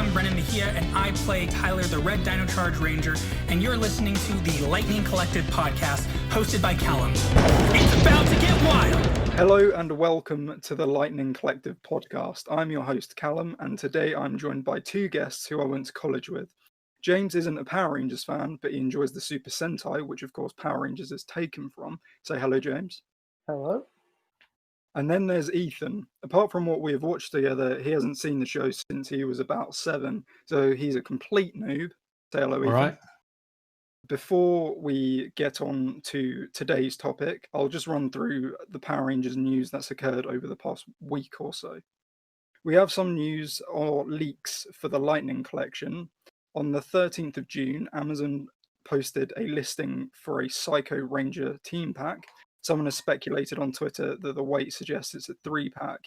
I'm Brennan Mejia, and I play Tyler, the Red Dino Charge Ranger, and you're listening to the Lightning Collective podcast, hosted by Callum. It's about to get wild! Hello and welcome to the Lightning Collective podcast. I'm your host, Callum, and today I'm joined by two guests who I went to college with. James isn't a Power Rangers fan, but he enjoys the Super Sentai, which of course Power Rangers is taken from. Say hello, James. Hello. And then there's Ethan. Apart from what we have watched together, he hasn't seen the show since he was about 7, so he's a complete noob. Say hello, Ethan. All right. Before we get on to today's topic, I'll just run through the Power Rangers news that's occurred over the past week or so. We have some news or leaks for the Lightning Collection. On the 13th of June, Amazon posted a listing for a Psycho Ranger team pack. Someone has speculated on Twitter that the weight suggests it's a 3-pack.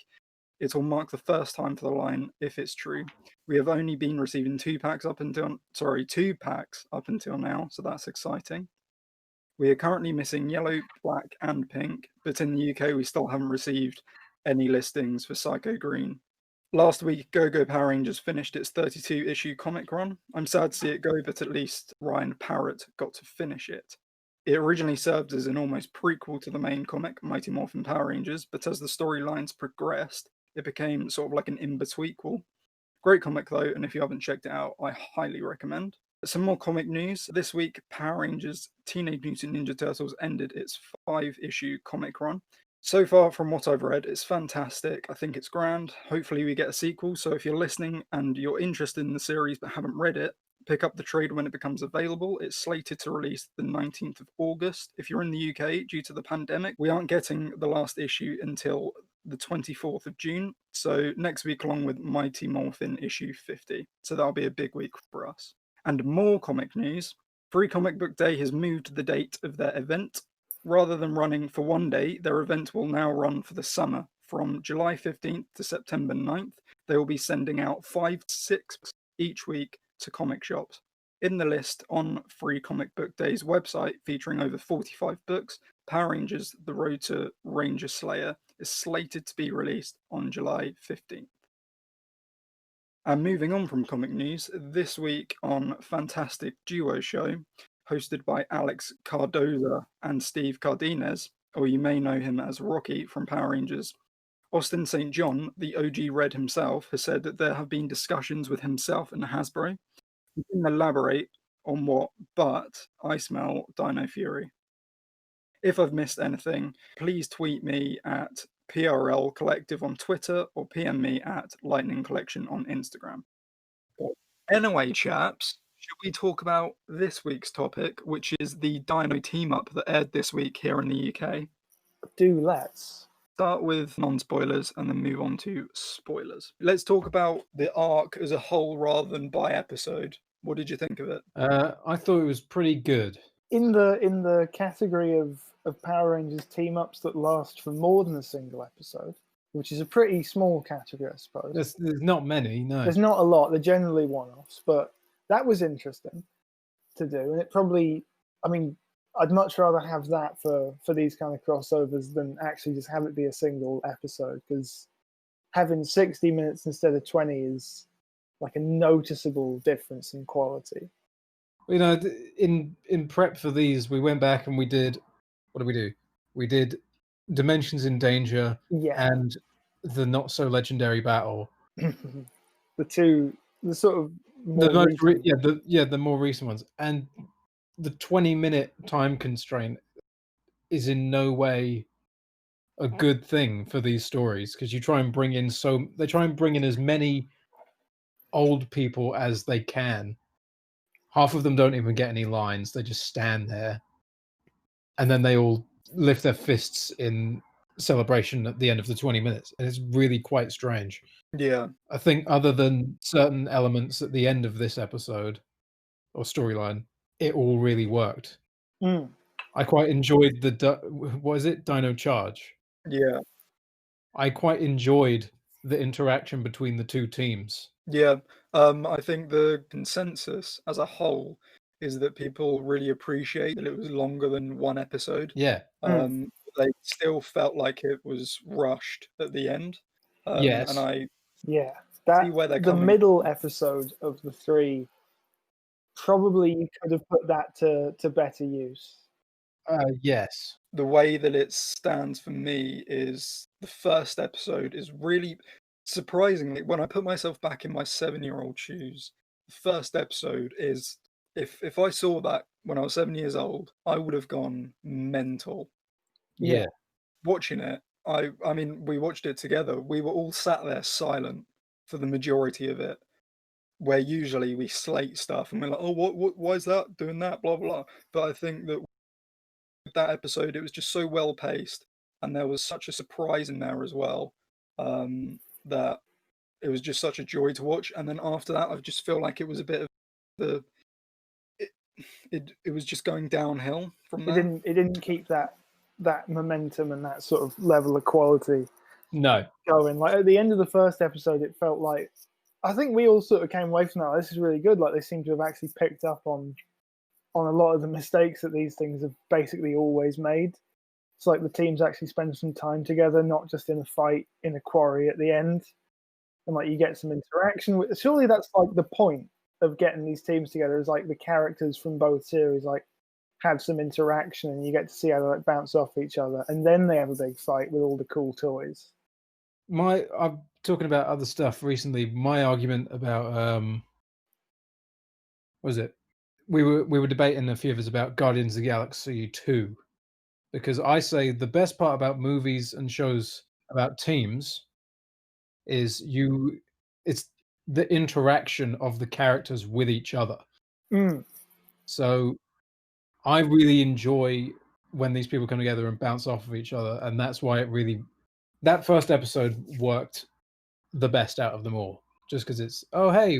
It will mark the first time for the line if it's true. We have only been receiving 2 packs up until now, so that's exciting. We are currently missing yellow, black, and pink, but in the UK we still haven't received any listings for Psycho Green. Last week, Go-Go Power Rangers finished its 32-issue comic run. I'm sad to see it go, but at least Ryan Parrott got to finish it. It originally served as an almost prequel to the main comic, Mighty Morphin Power Rangers, but as the storylines progressed, it became sort of like an in-betweequel. Great comic though, and if you haven't checked it out, I highly recommend. Some more comic news. This week, Power Rangers Teenage Mutant Ninja Turtles ended its 5-issue comic run. So far, from what I've read, it's fantastic. I think it's grand. Hopefully we get a sequel, so if you're listening and you're interested in the series but haven't read it, pick up the trade when it becomes available. It's slated to release the 19th of August. If you're in the UK, due to the pandemic, we aren't getting the last issue until the 24th of June. So next week, along with Mighty Morphin issue 50. So that'll be a big week for us. And more comic news. Free Comic Book Day has moved the date of their event. Rather than running for one day, their event will now run for the summer. From July 15th to September 9th, they will be sending out 5 to 6 each week to comic shops. In the list on Free Comic Book Day's website, featuring over 45 books, Power Rangers The Road to Ranger Slayer is slated to be released on July 15th. And moving on from comic news, this week on Fantastic Duo Show, hosted by Alex Cardoza and Steve Cardenas, or you may know him as Rocky from Power Rangers, Austin St. John, the OG Red himself, has said that there have been discussions with himself and Hasbro. He didn't elaborate on what, but I smell Dino Fury. If I've missed anything, please tweet me at PRL Collective on Twitter or PM me at Lightning Collection on Instagram. But anyway, chaps, should we talk about this week's topic, which is the Dino team-up that aired this week here in the UK? Let's. Start with non-spoilers and then move on to spoilers. Let's talk about the arc as a whole rather than by episode. What did you think of it? I thought it was pretty good. In the category of Power Rangers team-ups that last for more than a single episode, which is a pretty small category, I suppose. There's not many, no. There's not a lot. They're generally one-offs, but that was interesting to do. And it probably, I mean, I'd much rather have that for these kind of crossovers than actually just have it be a single episode, because having 60 minutes instead of 20 is like a noticeable difference in quality. You know, in prep for these, we went back and we did, what did we do? We did Dimensions in Danger and the Not So Legendary Battle. the sort of the more recent ones. And the 20-minute time constraint is in no way a good thing for these stories, because they try and bring in as many old people as they can. Half of them don't even get any lines. They just stand there. And then they all lift their fists in celebration at the end of the 20 minutes. And it's really quite strange. Yeah. I think other than certain elements at the end of this episode or storyline, it all really worked. I quite enjoyed Dino Charge? Yeah. I quite enjoyed the interaction between the two teams. Yeah. I think the consensus as a whole is that people really appreciate that it was longer than one episode. Yeah. They still felt like it was rushed at the end. Yes. And that where they're the coming middle episode of the 3, probably you could have put that to better use. Yes. The way that it stands for me is the first episode is really surprisingly, when I put myself back in my 7-year-old shoes, the first episode is, if I saw that when I was 7 years old, I would have gone mental. Yeah. Watching it, I mean, we watched it together. We were all sat there silent for the majority of it, where usually we slate stuff and we're like, oh, what, why is that doing that, blah, blah. But I think that with that episode, it was just so well paced, and there was such a surprise in there as well, that it was just such a joy to watch. And then after that, I just feel like it was a bit of the it was just going downhill from there. It didn't keep that momentum and that sort of level of quality No. going. Like at the end of the first episode, it felt like, I think we all sort of came away from that. This is really good. Like they seem to have actually picked up on a lot of the mistakes that these things have basically always made. It's like the teams actually spend some time together, not just in a fight in a quarry at the end, and like you get some interaction. Surely that's like the point of getting these teams together, is like the characters from both series like have some interaction, and you get to see how they like bounce off each other, and then they have a big fight with all the cool toys. I'm talking about other stuff recently. My argument about what was it? We were debating, a few of us, about Guardians of the Galaxy 2, because I say the best part about movies and shows about teams is it's the interaction of the characters with each other. So I really enjoy when these people come together and bounce off of each other, and that's why that first episode worked the best out of them all, just because it's, oh hey,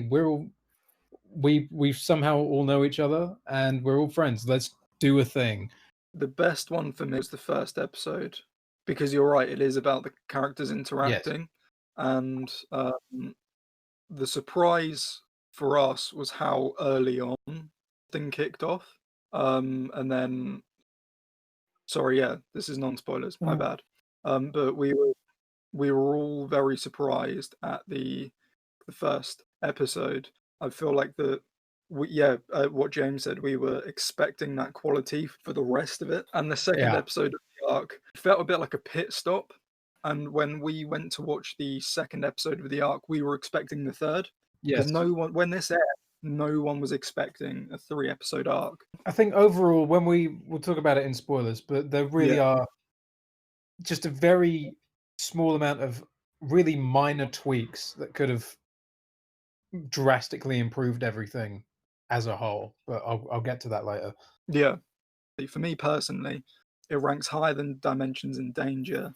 we somehow all know each other and we're all friends, let's do a thing. The best one for me was the first episode, because you're right, it is about the characters interacting. And the surprise for us was how early on thing kicked off. And then, sorry, yeah, this is non-spoilers, my bad. But we were all very surprised at the first episode. I feel like what James said, we were expecting that quality for the rest of it. And the second episode of the arc felt a bit like a pit stop. And when we went to watch the second episode of the arc, we were expecting the third. Yes. Because when this aired, no one was expecting a 3-episode arc. I think overall, when we'll talk about it in spoilers, but there really are just a very small amount of really minor tweaks that could have drastically improved everything as a whole. But I'll get to that later. Yeah. For me personally, it ranks higher than Dimensions in Danger,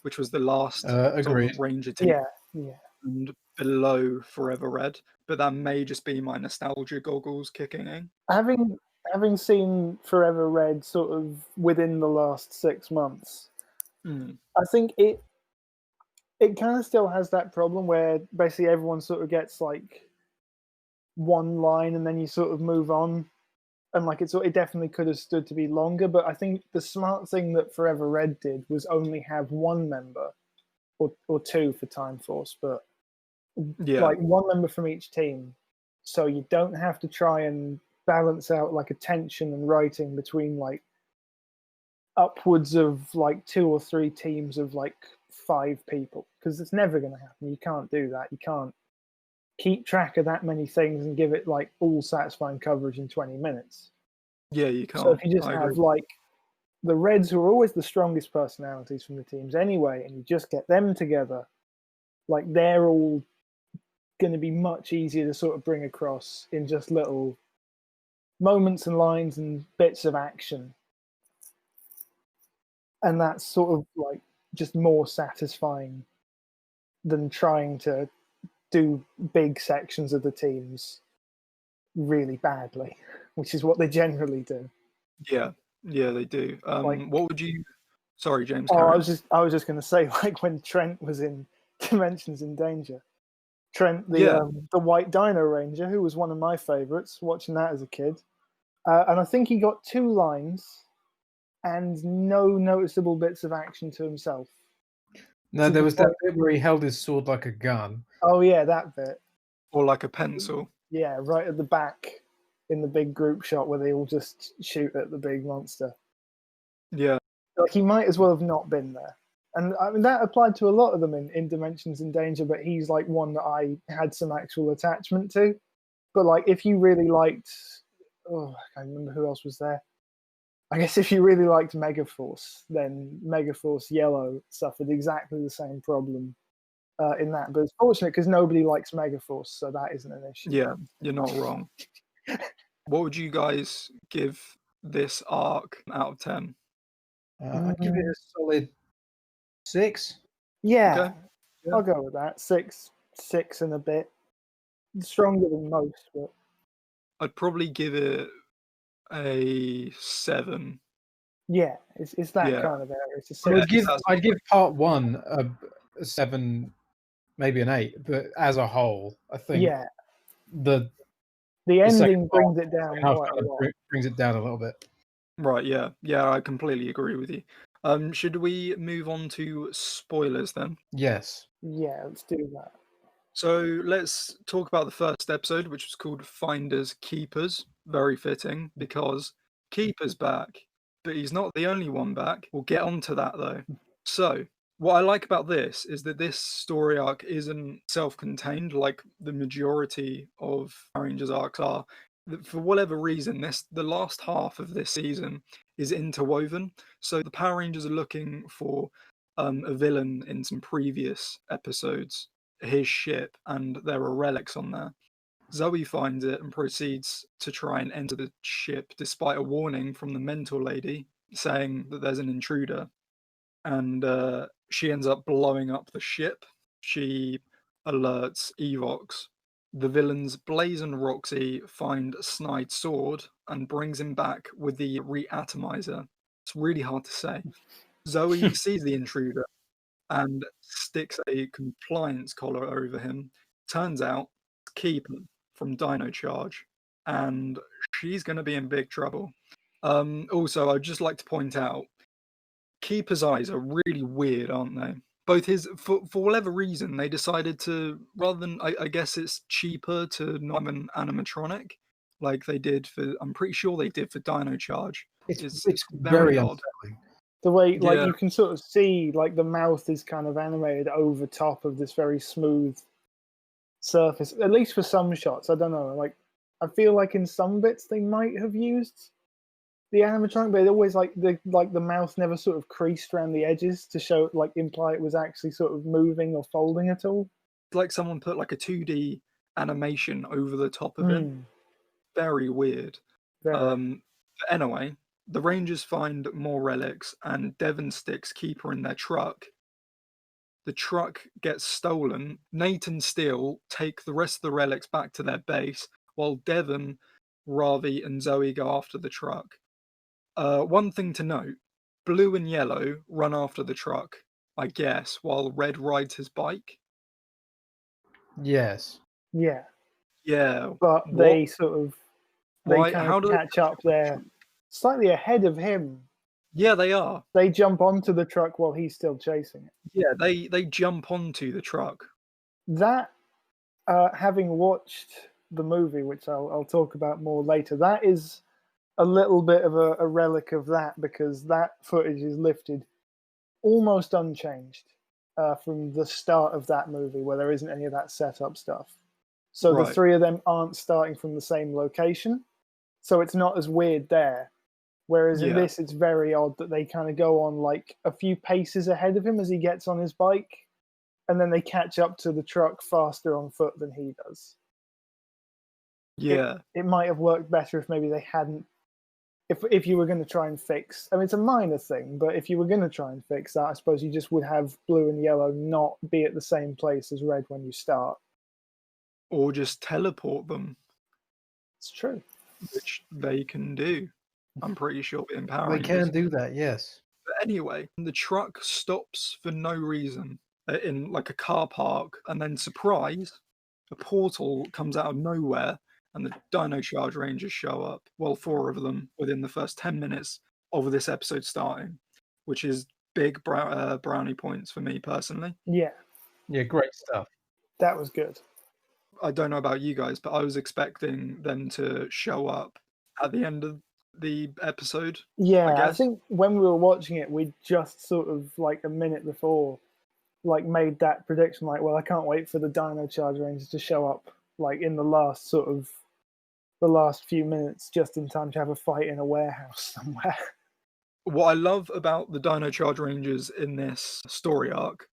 which was the last sort of Ranger team. Yeah. And below Forever Red, but that may just be my nostalgia goggles kicking in. Having seen Forever Red sort of within the last 6 months, I think it kind of still has that problem where basically everyone sort of gets like one line and then you sort of move on, and like it definitely could have stood to be longer. But I think the smart thing that Forever Red did was only have one member or two for Time Force, but like one member from each team, so you don't have to try and balance out like a tension and writing between like upwards of like 2 or 3 teams of like 5 people, because it's never going to happen. You can't do that. You can't keep track of that many things and give it like all satisfying coverage in 20 minutes. Yeah, you can't. So if you just have like the Reds, who are always the strongest personalities from the teams anyway, and you just get them together, like they're all going to be much easier to sort of bring across in just little moments and lines and bits of action. And that's sort of like just more satisfying than trying to do big sections of the teams really badly, which is what they generally do. Yeah, they do. What would you? Sorry, James. I was just going to say, like when Trent was in Dimensions in Danger, Trent, the White Dino Ranger, who was one of my favorites, watching that as a kid, and I think he got 2 lines and no noticeable bits of action to himself. No, there was that bit where he held his sword like a gun, Oh yeah, that bit. or like a pencil. Yeah, right at the back in the big group shot where they all just shoot at the big monster. Yeah, Like he might as well have not been there. And I mean that applied to a lot of them in Dimensions in Danger, but he's like one that I had some actual attachment to. But like if you really liked, I can't remember who else was there. I guess if you really liked Megaforce, then Megaforce Yellow suffered exactly the same problem in that. But it's fortunate because nobody likes Megaforce, so that isn't an issue. yeah, you're not wrong. What would you guys give this arc out of 10? I'd give it a solid 6. Yeah, Okay. Yeah. I'll go with that. Six and a bit. Stronger than most, but I'd probably give it a 7. yeah, it's that Yeah. kind of area. It's a Yeah, six. I'd give part 1 a 7, maybe an 8. But as a whole, I think Yeah, the the second ending brings it down half quite a kind of lot. brings it down a little bit. Right, yeah. Yeah, I completely agree with you. Should we move on to spoilers then? Yes. Yeah, let's do that. So let's talk about the first episode, which was called Finders Keepers. Very fitting because Keeper's back, but he's not the only one back. We'll get onto that though. So, what I like about this is that this story arc isn't self-contained like the majority of Power Rangers arcs are. For whatever reason, the last half of this season is interwoven. So the Power Rangers are looking for a villain in some previous episodes, his ship, and there are relics on there. Zoe finds it and proceeds to try and enter the ship despite a warning from the mentor lady saying that there's an intruder. And she ends up blowing up the ship. She alerts Evox. The villains Blaze and Roxy find Snide's sword and brings him back with the reatomizer. It's really hard to say. Zoe sees the intruder and sticks a compliance collar over him. Turns out, it's Keeper from Dino Charge, and she's going to be in big trouble. Also, I'd just like to point out, Keeper's eyes are really weird, aren't they? Both for whatever reason, they decided to, rather than, I guess it's cheaper to not have an animatronic, like they did for, I'm pretty sure they did for Dino Charge. It's very odd. unsettling. The way, like, Yeah. you can sort of see, like, the mouth is kind of animated over top of this very smooth surface, at least for some shots. I don't know. Like, I feel like in some bits they might have used the animatronic, but it always, like the mouth never sort of creased around the edges to show, like, imply it was actually sort of moving or folding at all. It's like someone put, like, a 2D animation over the top of it. Very weird. Very. But anyway, the Rangers find more relics and Devon sticks Keeper in their truck. The truck gets stolen. Nate and Steele take the rest of the relics back to their base, while Devon, Ravi, and Zoe go after the truck. One thing to note, Blue and Yellow run after the truck, I guess, while Red rides his bike. Yes. Yeah. Yeah. But they sort of Why? kind How of do they catch up there slightly ahead of him. Yeah, they are. They jump onto the truck while he's still chasing it. Yeah, they jump onto the truck. That, having watched the movie, which I'll talk about more later, that is a little bit of a relic of that, because that footage is lifted almost unchanged from the start of that movie, where there isn't any of that setup stuff. So Right. the three of them aren't starting from the same location, so it's not as weird there. Whereas in Yeah. this, it's very odd that they kind of go on like a few paces ahead of him as he gets on his bike, and then they catch up to the truck faster on foot than he does. Yeah. It might have worked better if maybe they hadn't. If you were going to try and fix, I mean, it's a minor thing, but if you were going to try and fix that, I suppose you just would have Blue and Yellow not be at the same place as Red when you start. Or just teleport them, It's true. which they can do. I'm pretty sure in Power They Rangers. can do that, yes. But anyway, the truck stops for no reason in like a car park, and then surprise, a portal comes out of nowhere, and the Dino Charge Rangers show up. Well, 4 of them within the first 10 minutes of this episode starting, which is big brownie points for me personally. Yeah. Yeah, great stuff. That was good. I don't know about you guys, but I was expecting them to show up at the end of the episode. Yeah, I guess. think when we were watching it, we just sort of like a minute before, like made that prediction. Like, well, I can't wait for the Dino Charge Rangers to show up, like in the last few minutes, just in time to have a fight in a warehouse somewhere. What I love about the Dino Charge Rangers in this story arc,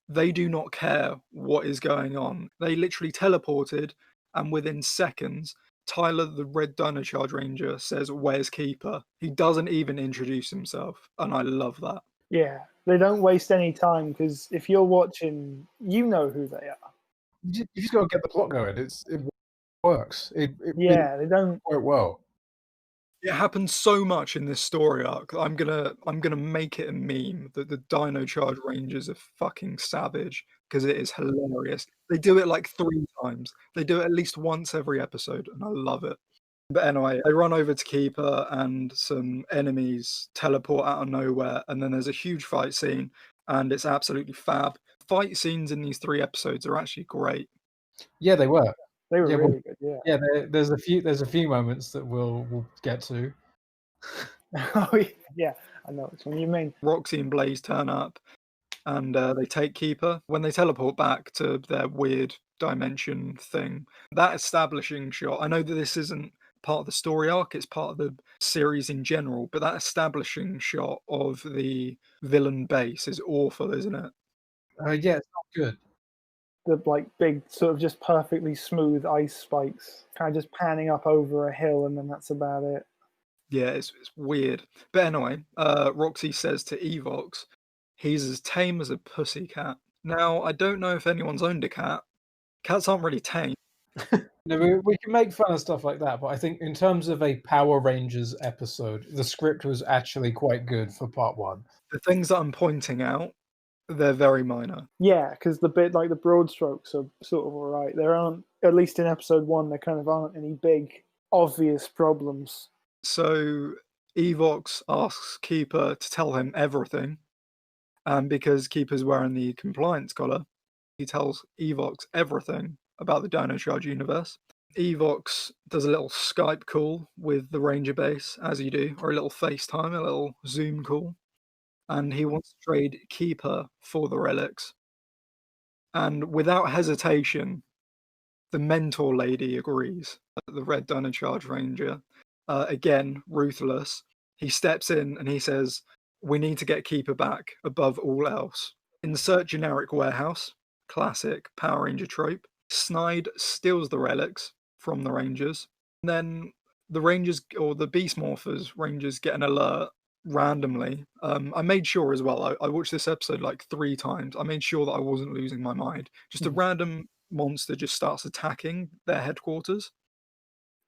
they do not care what is going on. They literally teleported, and within seconds, Tyler, the Red Dino Charge Ranger, says, "Where's Keeper?" He doesn't even introduce himself, and I love that. Yeah, they don't waste any time because if you're watching, you know who they are. You just got to get the plot going. It works. It Yeah, they don't. work well. It happens so much in this story arc. I'm gonna make it a meme that the Dino Charge Rangers are fucking savage because it is hilarious. They do it like 3 times. They do it at least once every episode, and I love it. But anyway, they run over to Keeper, and some enemies teleport out of nowhere, and then there's a huge fight scene, and it's absolutely fab. Fight scenes in these 3 episodes are actually great. Yeah, they were. They were Yeah, really good. Yeah. Yeah, there's a few moments that we'll get to. Oh yeah, I know which one you mean. Roxy and Blaze turn up, and they take Keeper. When they teleport back to their weird dimension thing, that establishing shot, I know that this isn't part of the story arc, it's part of the series in general, but that establishing shot of the villain base is awful, isn't it? Yeah, it's not good. The like big sort of just perfectly smooth ice spikes, kind of just panning up over a hill, and then that's about it. Yeah, it's weird. But anyway, Roxy says to Evox, he's as tame as a pussycat. Now, I don't know if anyone's owned a cat. Cats aren't really tame. No, we can make fun of stuff like that, but I think in terms of a Power Rangers episode, the script was actually quite good for part 1. The things that I'm pointing out, they're very minor. Yeah, because the bit like the broad strokes are sort of alright. There aren't, at least in episode 1, there kind of aren't any big obvious problems. So Evox asks Keeper to tell him everything, and because Keeper's wearing the compliance collar, he tells Evox everything about the Dino Charge universe. Evox does a little Skype call with the Ranger base, as you do, or a little FaceTime, a little Zoom call, and he wants to trade Keeper for the relics. And without hesitation, the mentor lady agrees. The Red Dino Charge Ranger, again, ruthless, he steps in and he says, "We need to get Keeper back above all else." Insert generic warehouse, classic Power Ranger trope. Snide steals the relics from the Rangers. And then the Rangers, or the Beast Morphers Rangers, get an alert randomly. I made sure as well, I watched this episode like 3 times. I made sure that I wasn't losing my mind. Just a random monster just starts attacking their headquarters.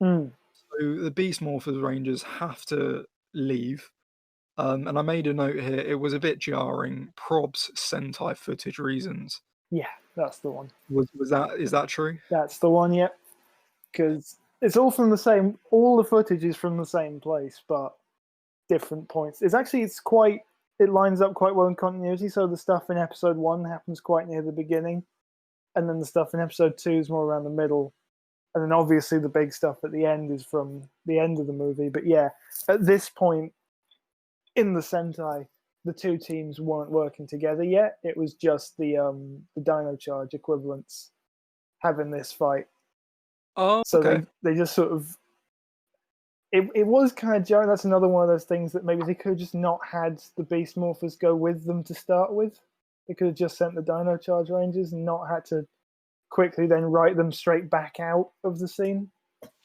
Mm. So the Beast Morphers Rangers have to leave. And I made a note here, it was a bit jarring. Probs Sentai footage reasons. Yeah, that's the one. Is that true? That's the one, yep. Because it's all from the same, all the footage is from the same place, but different points. It lines up quite well in continuity, so the stuff in episode 1 happens quite near the beginning, and then the stuff in episode 2 is more around the middle, and then obviously the big stuff at the end is from the end of the movie. But yeah, at this point in the Sentai, the 2 teams weren't working together yet. It was just the Dino Charge equivalents having this fight. Oh, so okay. they just sort of, it was kind of jarring. That's another one of those things that maybe they could have just not had the Beast Morphers go with them to start with. They could have just sent the Dino Charge Rangers and not had to quickly then write them straight back out of the scene.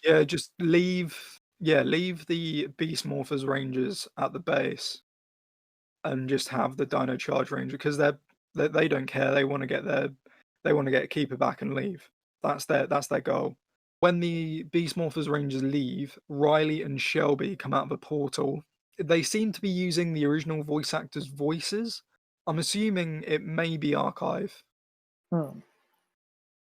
Yeah, just leave the Beast Morphers Rangers at the base and just have the Dino Charge Ranger, because they don't care. They want to get Keeper back and leave. That's their goal. When the Beast Morphers Rangers leave, Riley and Shelby come out of a portal. They seem to be using the original voice actors' voices. I'm assuming it may be archive.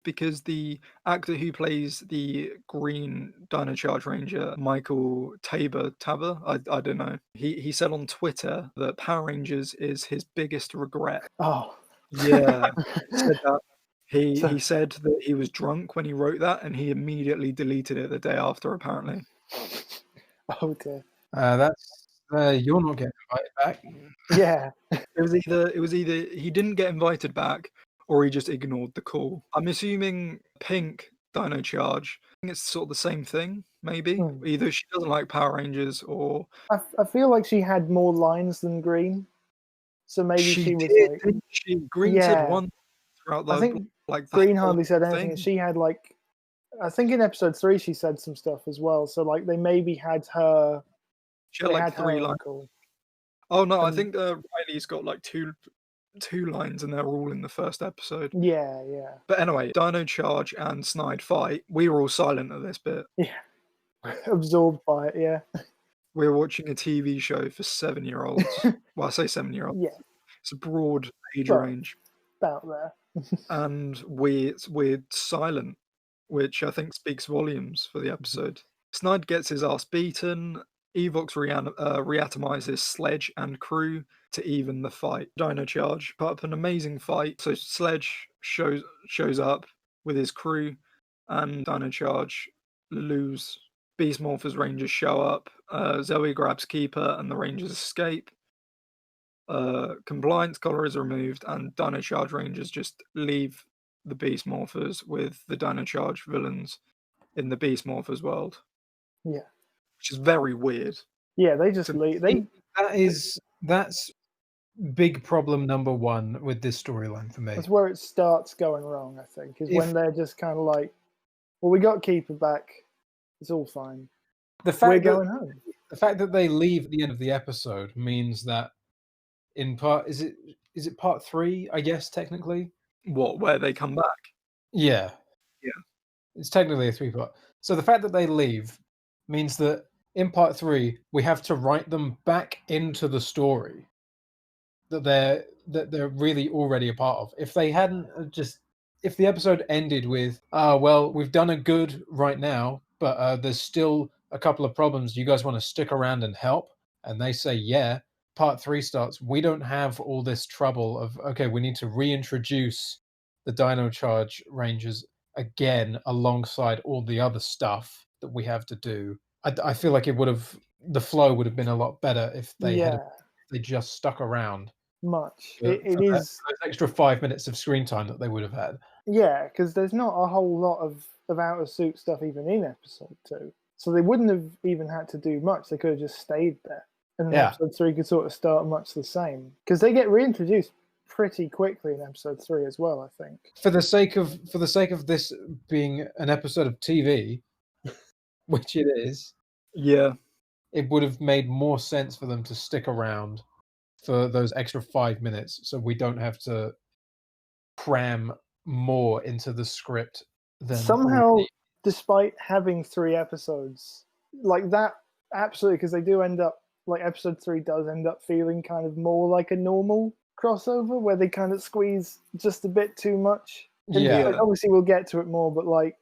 Because the actor who plays the green Dino Charge Ranger, Michael Tabor, I don't know. He said on Twitter that Power Rangers is his biggest regret. Oh. Yeah, he said that. He said that he was drunk when he wrote that, and he immediately deleted it the day after. Apparently, Oh dear. That's you're not getting invited back. Yeah. it was either he didn't get invited back, or he just ignored the call. I'm assuming Pink Dino Charge. I think it's sort of the same thing. Maybe either she doesn't like Power Rangers, or I feel like she had more lines than Green, so maybe she was did, like, didn't she? Green said one throughout the I think like the Green whole hardly said anything. thing. She had like, I think in episode 3 she said some stuff as well. So like they maybe had her. She had They like had 3 her lines. uncle. Oh no, I And- think Riley's got like two lines, and they're all in the first episode. Yeah. But anyway, Dino Charge and Snide fight. We were all silent at this bit. Yeah. Absorbed by it. Yeah. We were watching a TV show for 7-year-olds. Well, I say 7-year-olds. Yeah. It's a broad age Well, range, About there. and we're silent, which I think speaks volumes for the episode. Snide gets his ass beaten. Evox reatomizes Sledge and crew to even the fight. Dino Charge put up an amazing fight. So Sledge shows up with his crew, and Dino Charge lose. Beast Morphers Rangers show up. Zoe grabs Keeper, and the Rangers escape. Compliance collar is removed, and Dino Charge Rangers just leave the Beast Morphers with the Dino Charge villains in the Beast Morphers world. Yeah. Which is very weird. Yeah, they just leave. That's big problem number 1 with this storyline for me. That's where it starts going wrong, I think, is when they're just kind of like, well, we got Keeper back. It's all fine. We're going home. The fact that they leave at the end of the episode means that in part, is it part 3, I guess, technically? What, where they come back? Yeah. Yeah. It's technically a 3-part. So the fact that they leave means that in part 3, we have to write them back into the story that they're really already a part of. If they hadn't if the episode ended with, well, we've done a good right now, but there's still a couple of problems. You guys want to stick around and help? And they say, yeah. Part 3 starts. We don't have all this trouble of, okay, we need to reintroduce the Dino Charge Rangers again alongside all the other stuff that we have to do. I feel like the flow would have been a lot better if they they just stuck around. Much. For Those extra 5 minutes of screen time that they would have had. Yeah, because there's not a whole lot of out of suit stuff even in episode 2. So they wouldn't have even had to do much. They could have just stayed there. And then episode 3 could sort of start much the same. Because they get reintroduced pretty quickly in episode 3 as well, I think. For the sake of this being an episode of TV, which it is, yeah, it would have made more sense for them to stick around for those extra 5 minutes, so we don't have to cram more into the script than somehow, despite having 3 episodes like that, absolutely, because they do end up like episode 3 does end up feeling kind of more like a normal crossover where they kind of squeeze just a bit too much. And like, obviously we'll get to it more, but like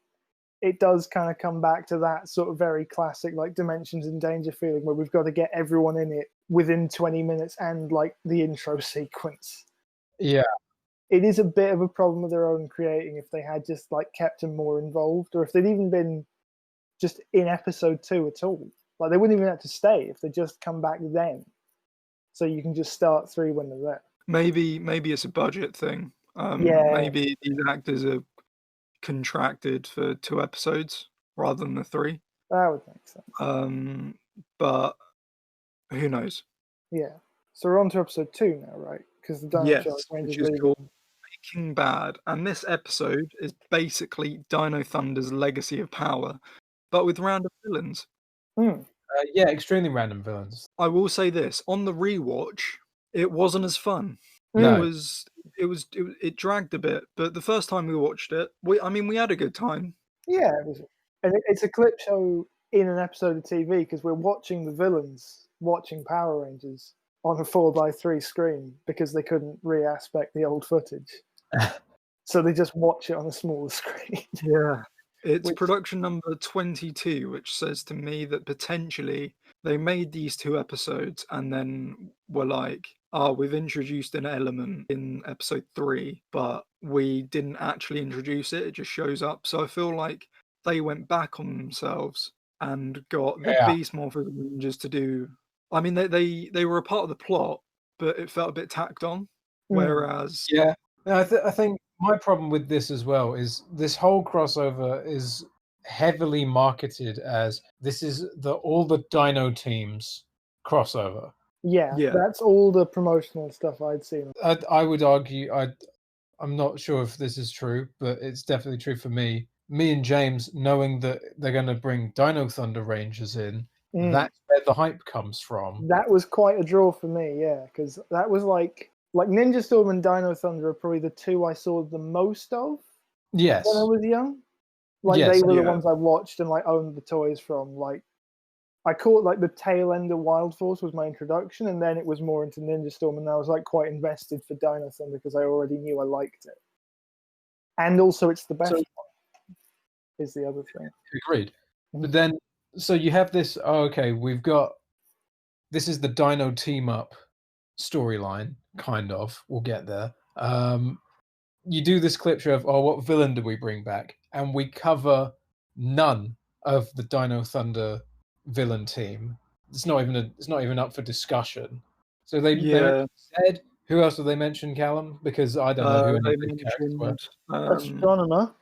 it does kind of come back to that sort of very classic like Dimensions in Danger feeling where we've got to get everyone in it within 20 minutes and like the intro sequence. Yeah. It is a bit of a problem with their own creating if they had just like kept them more involved, or if they'd even been just in episode 2 at all. Like they wouldn't even have to stay if they just come back then. So you can just start 3 when they're there. Maybe it's a budget thing. Maybe these actors are contracted for 2 episodes rather than the 3. That would make sense. But who knows? Yeah. So we're on to episode 2 now, right? Because the Dino Charge Rangers which is called Breaking Bad, and this episode is basically Dino Thunder's Legacy of Power, but with random villains. Extremely random villains. I will say this: on the rewatch, it wasn't as fun. No. It dragged a bit, but the first time we watched it, we had a good time. Yeah, and it's a clip show in an episode of TV because we're watching the villains watching Power Rangers on a 4:3 screen because they couldn't re-aspect the old footage. So they just watch it on a smaller screen. Yeah. It's production number 22, which says to me that potentially they made these 2 episodes and then were like, we've introduced an element in episode 3, but we didn't actually introduce it. It just shows up. So I feel like they went back on themselves and got the Yeah. Beast Morphers and Rangers to do. I mean, they were a part of the plot, but it felt a bit tacked on. Whereas, Yeah, no, I think my problem with this as well is this whole crossover is heavily marketed as this is all the Dino teams crossover. Yeah, Yeah. that's all the promotional stuff I'd seen. I would argue I'm not sure if this is true, but it's definitely true for me. Me and James, knowing that they're going to bring Dino Thunder Rangers in, that's where the hype comes from. That was quite a draw for me, yeah, because that was like Ninja Storm and Dino Thunder are probably the two I saw the most of Yes. when I was young. Like Yes, they were the yeah. ones I watched and like owned the toys from. Like I caught like the tail end of Wild Force was my introduction, and then it was more into Ninja Storm, and I was like quite invested for Dino Thunder because I already knew I liked it. And also, it's the best one. Is the other thing. Agreed. But then, so you have this. Oh, okay, this is the Dino team up storyline, kind of. We'll get there. You do this clip show of, what villain do we bring back? And we cover none of the Dino Thunder villain team. It's not even up for discussion. So they said, who else did they mention, Callum? Because I don't know who any they of these characters were. mentioned Astronomer.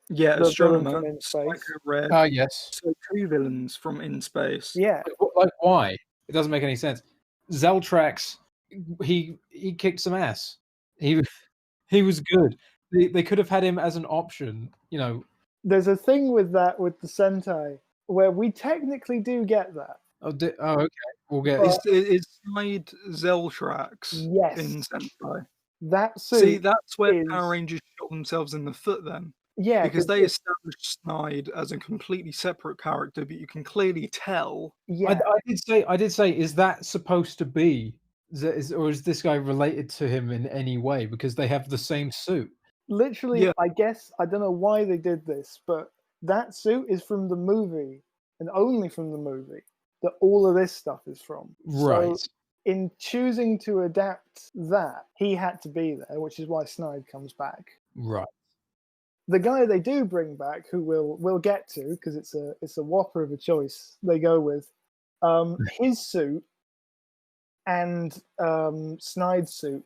Yeah, the villain Astronomer, from In Space. Psycho Red. Yes. So 2 villains from In Space. Yeah. Like why? It doesn't make any sense. Zeltrax, he kicked some ass. He was good. They could have had him as an option, you know. There's a thing with that with the Sentai where we technically do get that. Okay. We'll get. Is Snide Zeltrax Yes. in Sentai? That suit. See, that's where is- Power Rangers shot themselves in the foot then. Yeah, Because they established Snide as a completely separate character, but you can clearly tell. Yeah. I did say, is that supposed to be, or is this guy related to him in any way? Because they have the same suit. Literally, Yeah. I guess I don't know why they did this, but that suit is from the movie, and only from the movie that all of this stuff is from. Right. So in choosing to adapt that, he had to be there, which is why Snide comes back. Right. The guy they do bring back, who we'll get to, because it's a whopper of a choice they go with, his suit and Snide's suit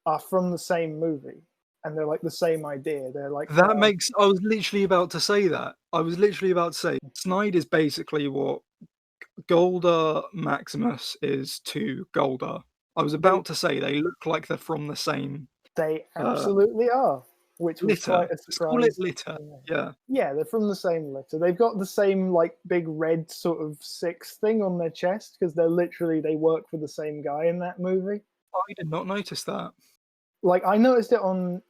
are from the same movie, and they're like the same idea. They're like That makes. I was literally about to say that. I was literally about to say Snide is basically what Golda Maximus is to Golda. I was about to say they look like they're from the same. They absolutely are, which was litter. quite a Let's call it surprise. litter. Yeah. Yeah, they're from the same litter. They've got the same like big red sort of 6 thing on their chest because they work for the same guy in that movie. I did not notice that. Like I noticed it on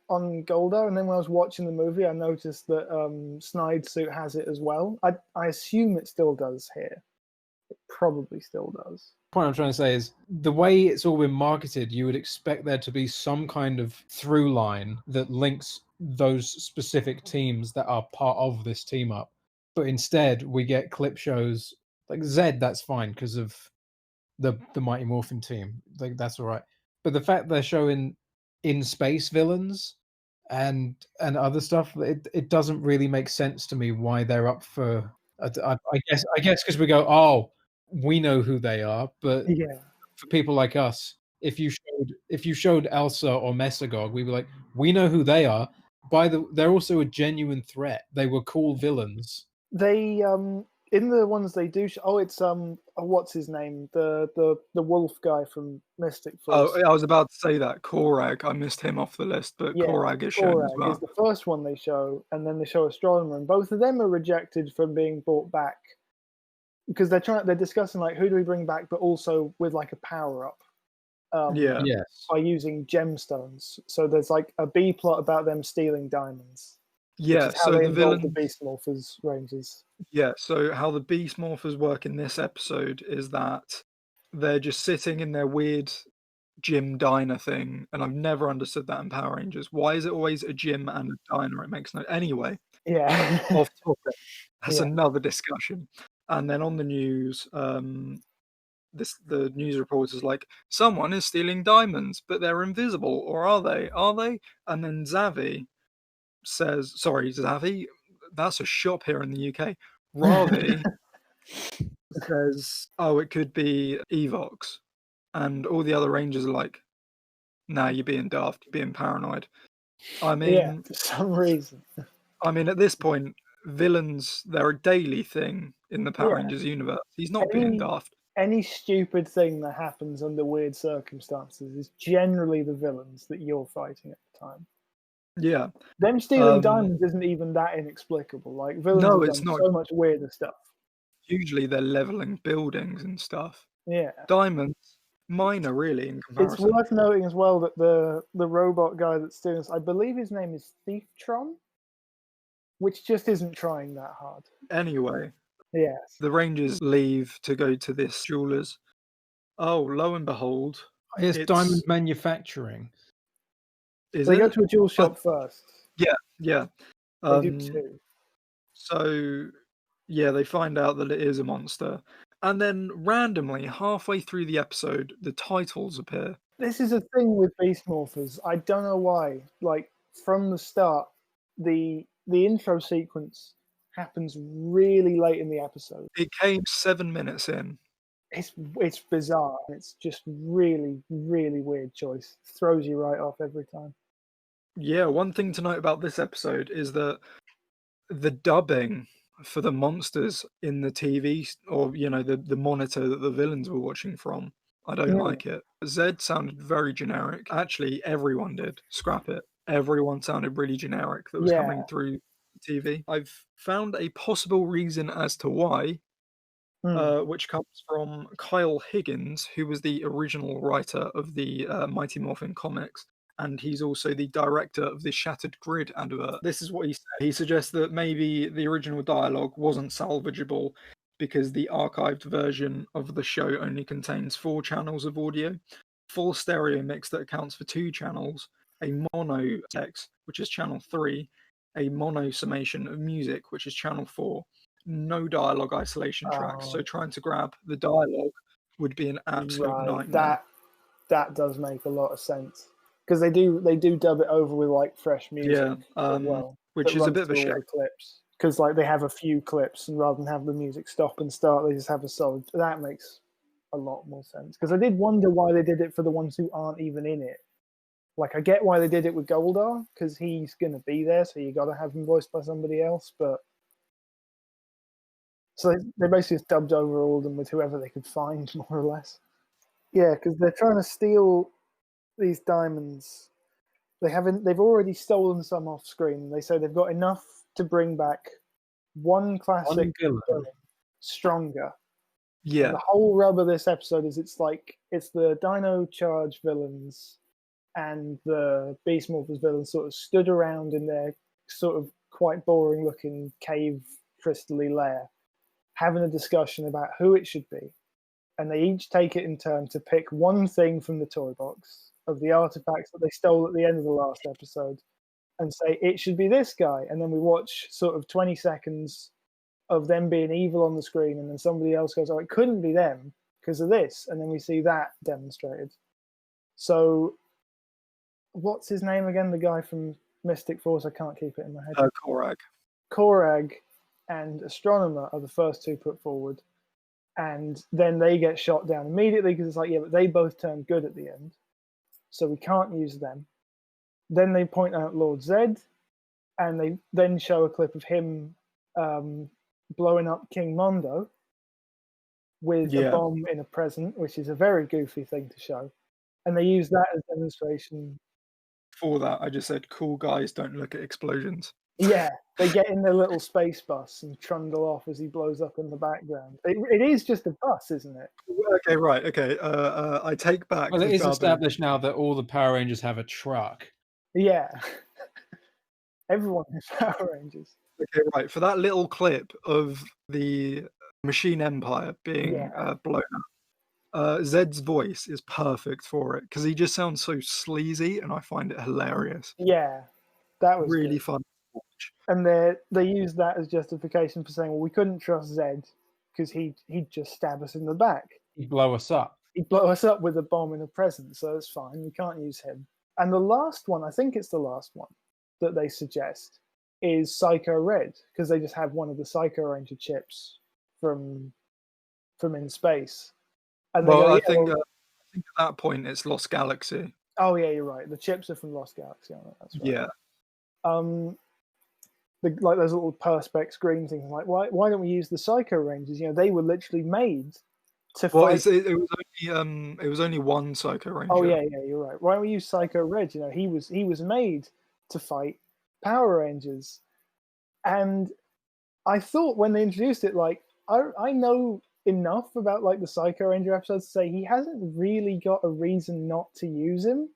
Golda, and then when I was watching the movie, I noticed that Snide's suit has it as well. I assume it still does here. It probably still does. The point I'm trying to say is the way it's all been marketed, you would expect there to be some kind of through line that links those specific teams that are part of this team up. But instead, we get clip shows like Zed. That's fine because of the Mighty Morphin team. Like that's all right. But the fact they're showing in space villains and other stuff, it doesn't really make sense to me why they're up for. I guess because we go, we know who they are, but Yeah. for people like us, if you showed Elsa or Mesagog, we'd be like, we know who they are. They're also a genuine threat. They were cool villains. They in the ones they do. It's what's his name? The wolf guy from Mystic Force. Oh, I was about to say that Korag. I missed him off the list, but Yeah, Korag is shown as Korag well. is the first one they show, and then they show Astronomer, and both of them are rejected from being brought back because they're discussing like who do we bring back, but also with like a power up. Yeah. Yes. By using gemstones. So there's like a B plot about them stealing diamonds. Yeah, Which is how so they the involve villain. the Beast Morphers Rangers. Yeah, so how the Beast Morphers work in this episode is that they're just sitting in their weird gym diner thing, and I've never understood that in Power Rangers. Why is it always a gym and a diner? It makes no. Anyway, Yeah. off topic. That's Yeah. another discussion. And then on the news, the news reporter's like, someone is stealing diamonds, but they're invisible, or are they? Are they? And then Zavi says, sorry, Zavi, that's a shop here in the UK. Ravi says, oh, it could be Evox. And all the other Rangers are like, nah, you're being daft, you're being paranoid. I mean, for some reason. at this point, villains, they're a daily thing in the Power Yeah. Rangers universe. He's not being daft. Any stupid thing that happens under weird circumstances is generally the villains that you're fighting at the time. Yeah. Them stealing diamonds isn't even that inexplicable. Like, villains No, have it's done not. so much weirder stuff. Usually they're leveling buildings and stuff. Yeah. Diamonds, minor really in It's comparison. worth noting as well that the robot guy that's stealing this, I believe his name is Thieftron, which just isn't trying that hard. Anyway, Yes. the Rangers leave to go to this jeweler's. Oh, lo and behold, It's diamond manufacturing. is They it? go to a jewel shop first. Yeah. They do too. So, yeah, they find out that it is a monster. And then randomly, halfway through the episode, the titles appear. This is a thing with Beast Morphers. I don't know why. Like, from the start, the intro sequence happens really late in the episode. It came 7 minutes in. It's bizarre. It's just really, really weird choice. Throws you right off every time. Yeah, one thing to note about this episode is that the dubbing for the monsters in the TV, or the monitor that the villains were watching from, I don't like it. Zed sounded very generic. Actually, everyone did. Scrap it. Everyone sounded really generic that was coming through TV. I've found a possible reason as to why, which comes from Kyle Higgins, who was the original writer of the Mighty Morphin comics. And he's also the director of the Shattered Grid advert. This is what he said. He suggests that maybe the original dialogue wasn't salvageable because the archived version of the show only contains 4 channels of audio, full stereo mix that accounts for 2 channels, a mono text, which is channel 3, a mono summation of music, which is channel 4, no dialogue isolation tracks. So trying to grab the dialogue would be an absolute nightmare. That does make a lot of sense. Because they do dub it over with like fresh music as well, which is a bit of a shame. Clips, because like they have a few clips, and rather than have the music stop and start, they just have a solid. That makes a lot more sense. Because I did wonder why they did it for the ones who aren't even in it. Like, I get why they did it with Goldar, because he's going to be there, so you got to have him voiced by somebody else. But so they basically just dubbed over all of them with whoever they could find, more or less. Yeah, because they're trying to steal these diamonds. They've already stolen some off screen. They say they've got enough to bring back one classic villain, Stronger. Yeah. And the whole rub of this episode is it's the Dino Charge villains and the Beast Morphers villains sort of stood around in their sort of quite boring looking cave crystally lair, having a discussion about who it should be. And they each take it in turn to pick one thing from the toy box of the artifacts that they stole at the end of the last episode and say, it should be this guy. And then we watch sort of 20 seconds of them being evil on the screen. And then somebody else goes, oh, it couldn't be them because of this. And then we see that demonstrated. So what's his name again? The guy from Mystic Force? I can't keep it in my head. Korag. Korag and Astronomer are the first 2 put forward. And then they get shot down immediately because it's like, yeah, but they both turned good at the end. So we can't use them. Then they point out Lord Zed, and they then show a clip of him blowing up King Mondo with a bomb in a present, which is a very goofy thing to show. And they use that as demonstration. For that, I just said, cool guys don't look at explosions. Yeah, they get in their little space bus and trundle off as he blows up in the background. It is just a bus, isn't it? Okay, right. Okay, I take back. Well, it is established now that all the Power Rangers have a truck. Yeah. Everyone has Power Rangers. Okay, right. For that little clip of the Machine Empire being blown up, Zed's voice is perfect for it because he just sounds so sleazy, and I find it hilarious. Yeah, that was really good. fun to watch. And they use that as justification for saying, well, we couldn't trust Zed because he'd just stab us in the back. He'd blow us up. He'd blow us up with a bomb and a present, so it's fine. We can't use him. And the last one, I think it's the last one that they suggest, is Psycho Red, because they just have one of the Psycho Ranger chips from in space. And they Well, go, I think at that point it's Lost Galaxy. oh yeah, you're right. The chips are from Lost Galaxy. That's right. Yeah. Like those little perspex green things. Like, why don't we use the Psycho Rangers? They were literally made to fight. It was only one Psycho Ranger. Oh yeah, you're right. Why don't we use Psycho Red? He was made to fight Power Rangers, and I thought when they introduced it, like I know enough about like the Psycho Ranger episodes to say he hasn't really got a reason not to use him.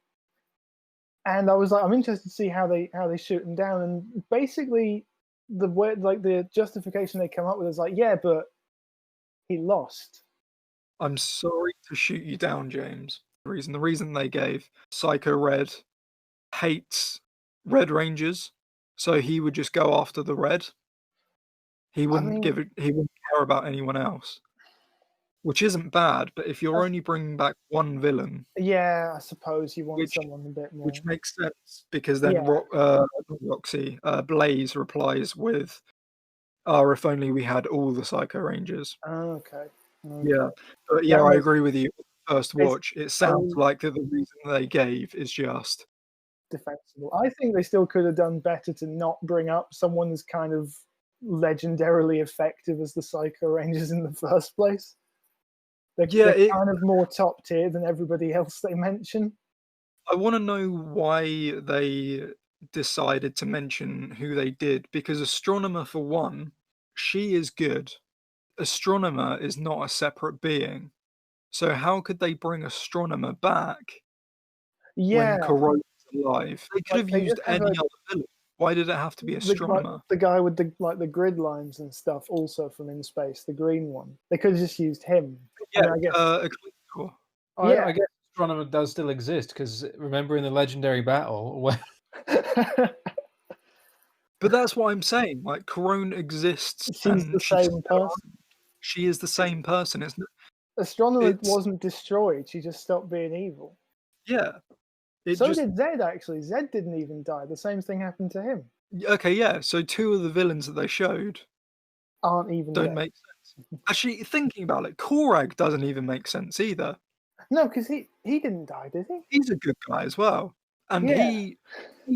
And I was like, I'm interested to see how they shoot him down. And basically, the justification they come up with is like, yeah, but he lost. I'm sorry to shoot you down, James. The reason they gave Psycho Red hates Red Rangers, so he would just go after the Red. He wouldn't He wouldn't care about anyone else, which isn't bad. But if you're only bringing back one villain, yeah, I suppose you want someone a bit more. Which makes sense because then Roxy Blaze replies with, if only we had all the Psycho Rangers." Oh, okay. Yeah, but yeah, I agree with you. First watch, it sounds like the reason they gave is just defensible. I think they still could have done better to not bring up someone as kind of legendarily effective as the Psycho Rangers in the first place. They're kind of more top tier than everybody else they mention. I want to know why they decided to mention who they did, because Astronomer, for one, she is good. Astronomer is not a separate being. So how could they bring Astronomer back when Corona's alive? They could have used any other villain. Why did it have to be Astronomer? The guy with the grid lines and stuff, also from In Space, the green one. They could have just used him. Yeah, I guess. I guess Astronomer does still exist, because remember in the legendary battle where... But that's what I'm saying. Like, Corona exists. She's the same person. She is the same person, isn't it? Astronomer wasn't destroyed. She just stopped being evil. Yeah. Did Zed, actually. Zed didn't even die. The same thing happened to him. Okay, yeah. So two of the villains that they showed aren't even don't make sense. Actually, thinking about it, Korag doesn't even make sense either. No, because he didn't die, did he? He's a good guy as well. And he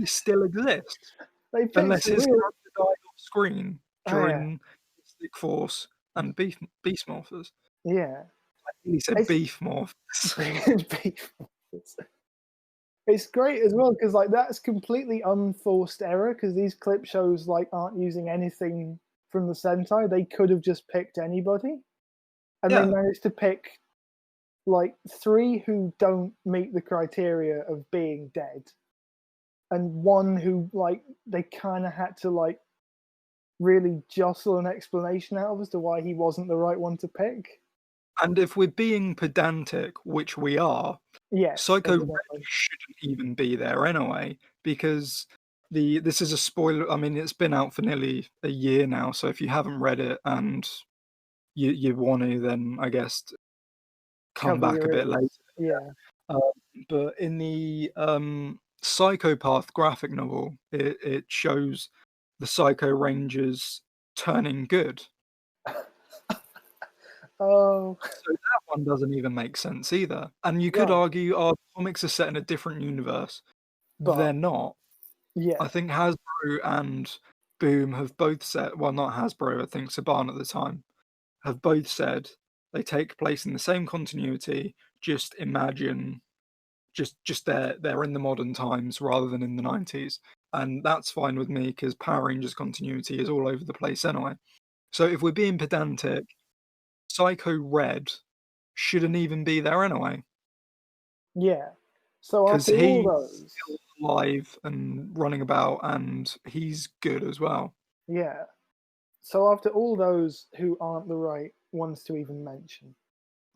still exists. Unless his character died off screen during Stick Force and Beast Morphers. Yeah. I think he said Beef Morphers. Beef Morphers. It's great as well, because like that's completely unforced error, because these clip shows like aren't using anything from the Sentai. They could have just picked anybody. And they managed to pick like 3 who don't meet the criteria of being dead. And 1 who like they kind of had to like really jostle an explanation out of as to why he wasn't the right one to pick. And if we're being pedantic, which we are, Psycho Red shouldn't even be there anyway, because this is a spoiler. I mean, it's been out for nearly a year now, so if you haven't read it and you want to, then I guess come back a bit later. Yeah. But in the Psychopath graphic novel, it shows the Psycho Rangers turning good. Oh. So that one doesn't even make sense either. And you could argue our comics are set in a different universe. But they're not. Yeah. I think Hasbro and Boom have both said, well, not Hasbro, I think Saban at the time, have both said they take place in the same continuity. Just imagine, just they're in the modern times rather than in the 90s. And that's fine with me, because Power Rangers continuity is all over the place anyway. So if we're being pedantic, Psycho Red shouldn't even be there anyway. Yeah. So because he's still alive and running about, and he's good as well. Yeah. So after all those who aren't the right ones to even mention,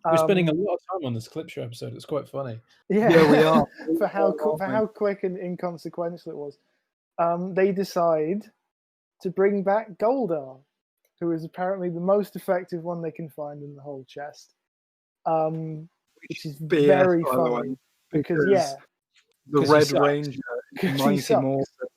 we're spending a lot of time on this clip show episode. It's quite funny. Yeah, we are. for how quick and inconsequential it was. They decide to bring back Goldar, who is apparently the most effective one they can find in the whole chest. which is BS, very by the way, funny because yeah, the 'Cause he Red sucks. Ranger, 'Cause he Mighty sucks. Morphin,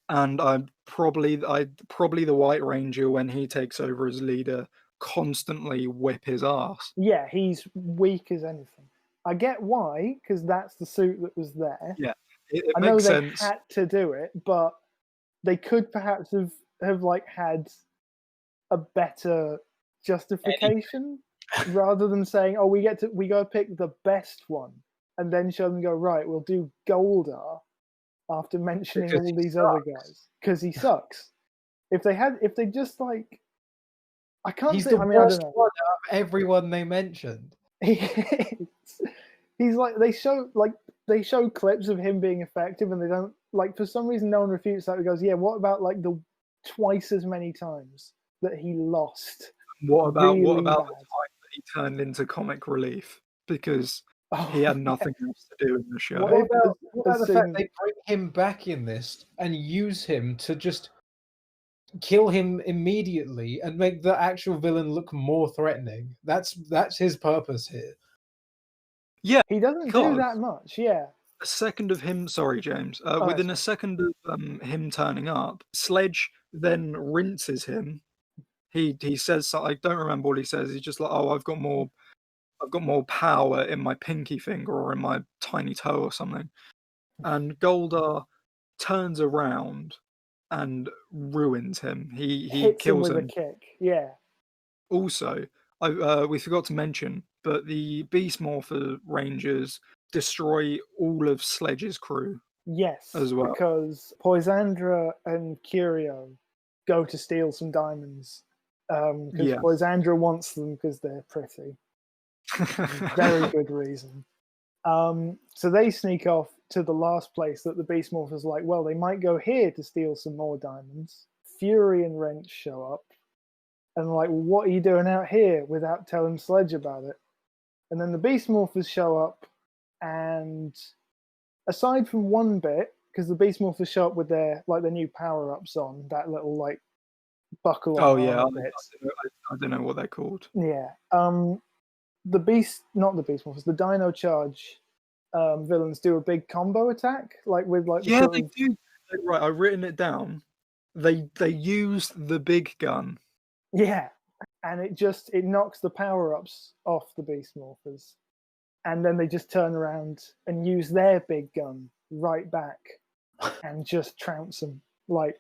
and I probably the White Ranger when he takes over as leader constantly whip his ass. yeah, he's weak as anything. I get why, because that's the suit that was there. Yeah, it I know makes they sense. had to do it, but they could perhaps have like had a better justification rather than saying, "Oh, we go pick the best one," and then show them go right. We'll do Goldar after mentioning Because all he these other guys because he sucks. If they just like, I can't He's say. the I mean, I worst don't know. one out of everyone they mentioned. He's like they show clips of him being effective, and they don't like for some reason no one refutes that. He goes, yeah, what about like the twice as many times that he lost? What about really the bad. time that he turned into comic relief because Oh, he had nothing else to do in the show? What about the soon- fact they bring him back in this and use him to just kill him immediately and make the actual villain look more threatening? That's his purpose here. Yeah, he doesn't do because that much. Yeah, a second of him, sorry, James. that's Within a fine. second of him turning up, Sledge then rinses him. He says something, I don't remember what he says. He's just like, "Oh, I've got more power in my pinky finger or in my tiny toe or something." And Goldar turns around and ruins him. He Hits him kills with him. a kick. Yeah, Also, we forgot to mention, but the Beast Morpher Rangers destroy all of Sledge's crew. yes, As well. because Poisandra and Curio go to steal some diamonds because Yeah. Poisandra wants them because they're pretty. Very good reason. So they sneak off to the last place that the Beast Morphers like, well, they might go here to steal some more diamonds. Fury and Wrench show up and like, well, what are you doing out here without telling Sledge about it? And then the Beast Morphers show up, and aside from one bit, because the Beast Morphers show up with their new power-ups on, that little like buckle on Oh yeah, bits. I don't know what they're called. Yeah. The Dino Charge villains do a big combo attack, like with like the Yeah, sort they of, do. Right, I've written it down. They use the big gun. yeah, and it knocks the power ups off the Beast Morphers, and then they just turn around and use their big gun right back, and just trounce them like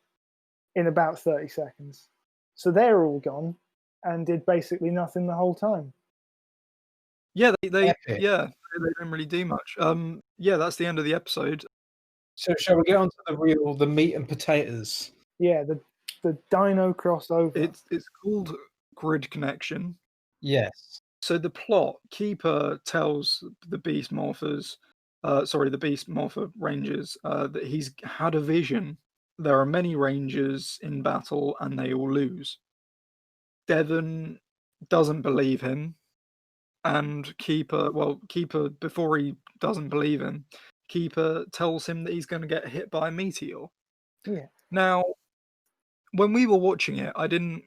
in about 30 seconds. So they're all gone, and did basically nothing the whole time. Yeah, they Epic. don't really do much. Yeah, that's the end of the episode. So shall we get on to the meat and potatoes? Yeah, the Dino crossover. It's called Grid Connection. Yes. So the plot, Keeper tells the Beast Morphers, the Beast Morpher Rangers, that he's had a vision. There are many Rangers in battle and they all lose. Devon doesn't believe him, and Keeper, before he doesn't believe him, Keeper tells him that he's going to get hit by a meteor. Yeah. Now, when we were watching it, I didn't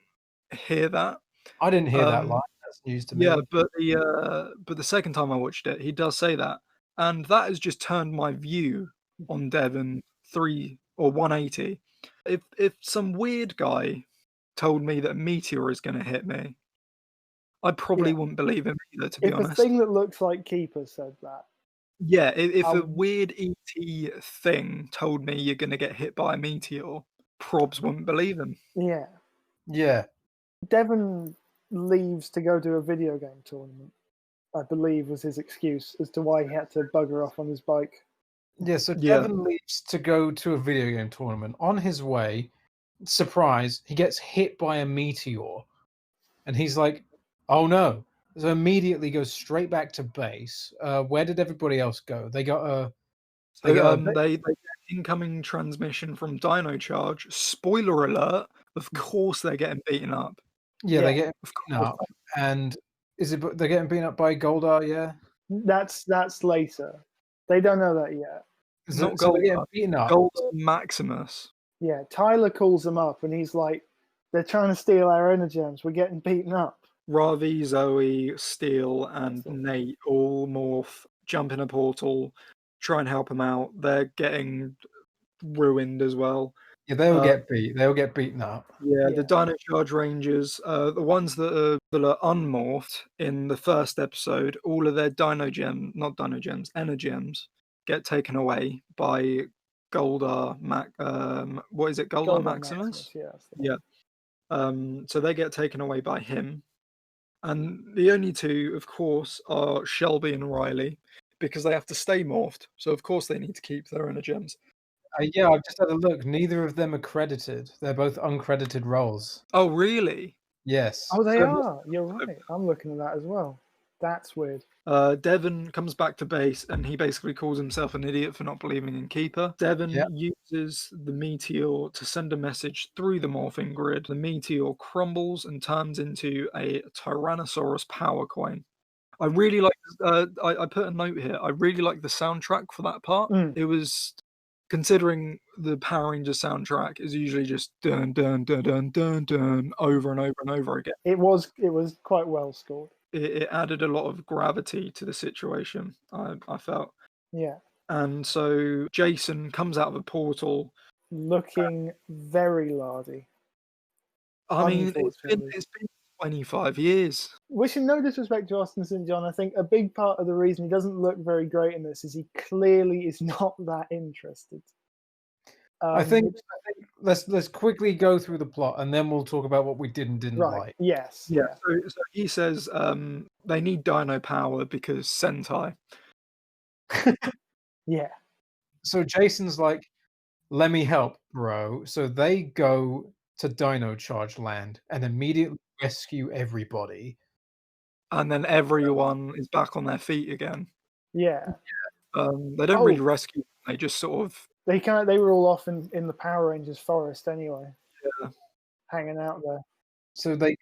hear that. I didn't hear that line. That's news to me. Yeah, but the second time I watched it, he does say that, and that has just turned my view on Devon 180. If some weird guy told me that a meteor is going to hit me, I probably wouldn't believe him either, to be If honest. a thing that looks like Keeper said that, Yeah, if a weird ET thing told me you're going to get hit by a meteor, probs wouldn't believe him. yeah. Yeah. Devon leaves to go to a video game tournament, I believe was his excuse as to why he had to bugger off on his bike. Yeah, so Yeah. Devon leaves to go to a video game tournament. On his way, surprise, he gets hit by a meteor. And he's like, oh no. So immediately goes straight back to base. Where did everybody else go? They got They get incoming transmission from Dino Charge. Spoiler alert, of course they're getting beaten up. Yeah, they Yeah. get beaten up. And they're getting beaten up by Goldar, yeah? That's later. They don't know that yet. Not So they're getting Goldar. beaten up. Goldar Maximus. Yeah, Tyler calls them up and he's like, they're trying to steal our energems. We're getting beaten up. Ravi, Zoe, Steel, and That's it. Nate all morph, jump in a portal, try and help him out. They're getting ruined as well. Yeah, they'll get beat. They'll get beaten up. Yeah, the Yeah. Dino Charge Rangers, the ones that are unmorphed in the first episode, all of their Energems get taken away by Goldar what is it, Goldar Maximus? Yeah. that's the Yeah. one. So they get taken away by him. And the only two, of course, are Shelby and Riley, because they have to stay morphed. So of course they need to keep their Energems. Yeah, I've just had a look. Neither of them are credited. They're both uncredited roles. Oh, really? Yes. Oh, they So- are. You're right. I'm looking at that as well. That's weird. Devon comes back to base and he basically calls himself an idiot for not believing in Keeper. Devon Yep. uses the meteor to send a message through the morphing grid. The meteor crumbles and turns into a Tyrannosaurus power coin. I really like. I put a note here. I really like the soundtrack for that part. Mm. It was, considering the Power Rangers soundtrack is usually just dun dun dun dun dun dun over and over and over again. It was quite well scored. It added a lot of gravity to the situation. I felt. Yeah. And so Jason comes out of a portal. Looking very lardy. I mean, Unfortunately. it's been 25 years. Wishing no disrespect to Austin St. John, I think a big part of the reason he doesn't look very great in this is he clearly is not that interested. I think let's quickly go through the plot and then we'll talk about what we did and didn't right. like. Yes. Yeah. So he says they need dino power because Sentai. Yeah. So Jason's like, let me help, bro. So they go to Dino Charge Land and immediately rescue everybody. And then everyone is back on their feet again. Yeah. They don't really rescue them, they just sort of... They were all off in the Power Rangers forest anyway. Yeah. Hanging out there. So they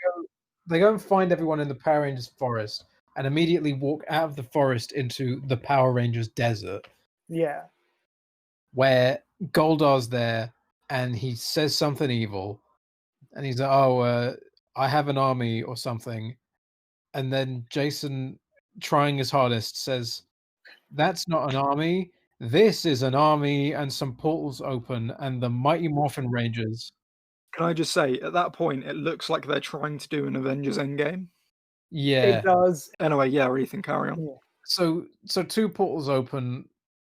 go and find everyone in the Power Rangers forest and immediately walk out of the forest into the Power Rangers desert. Yeah. Where Goldar's there and he says something evil and he's like, oh, I have an army or something. And then Jason, trying his hardest, says, that's not an army. This is an army, and some portals open, and the Mighty Morphin Rangers. Can I just say, at that point, it looks like they're trying to do an Avengers Endgame. Yeah. It does. Anyway, yeah, Ethan, carry on. Yeah. So two portals open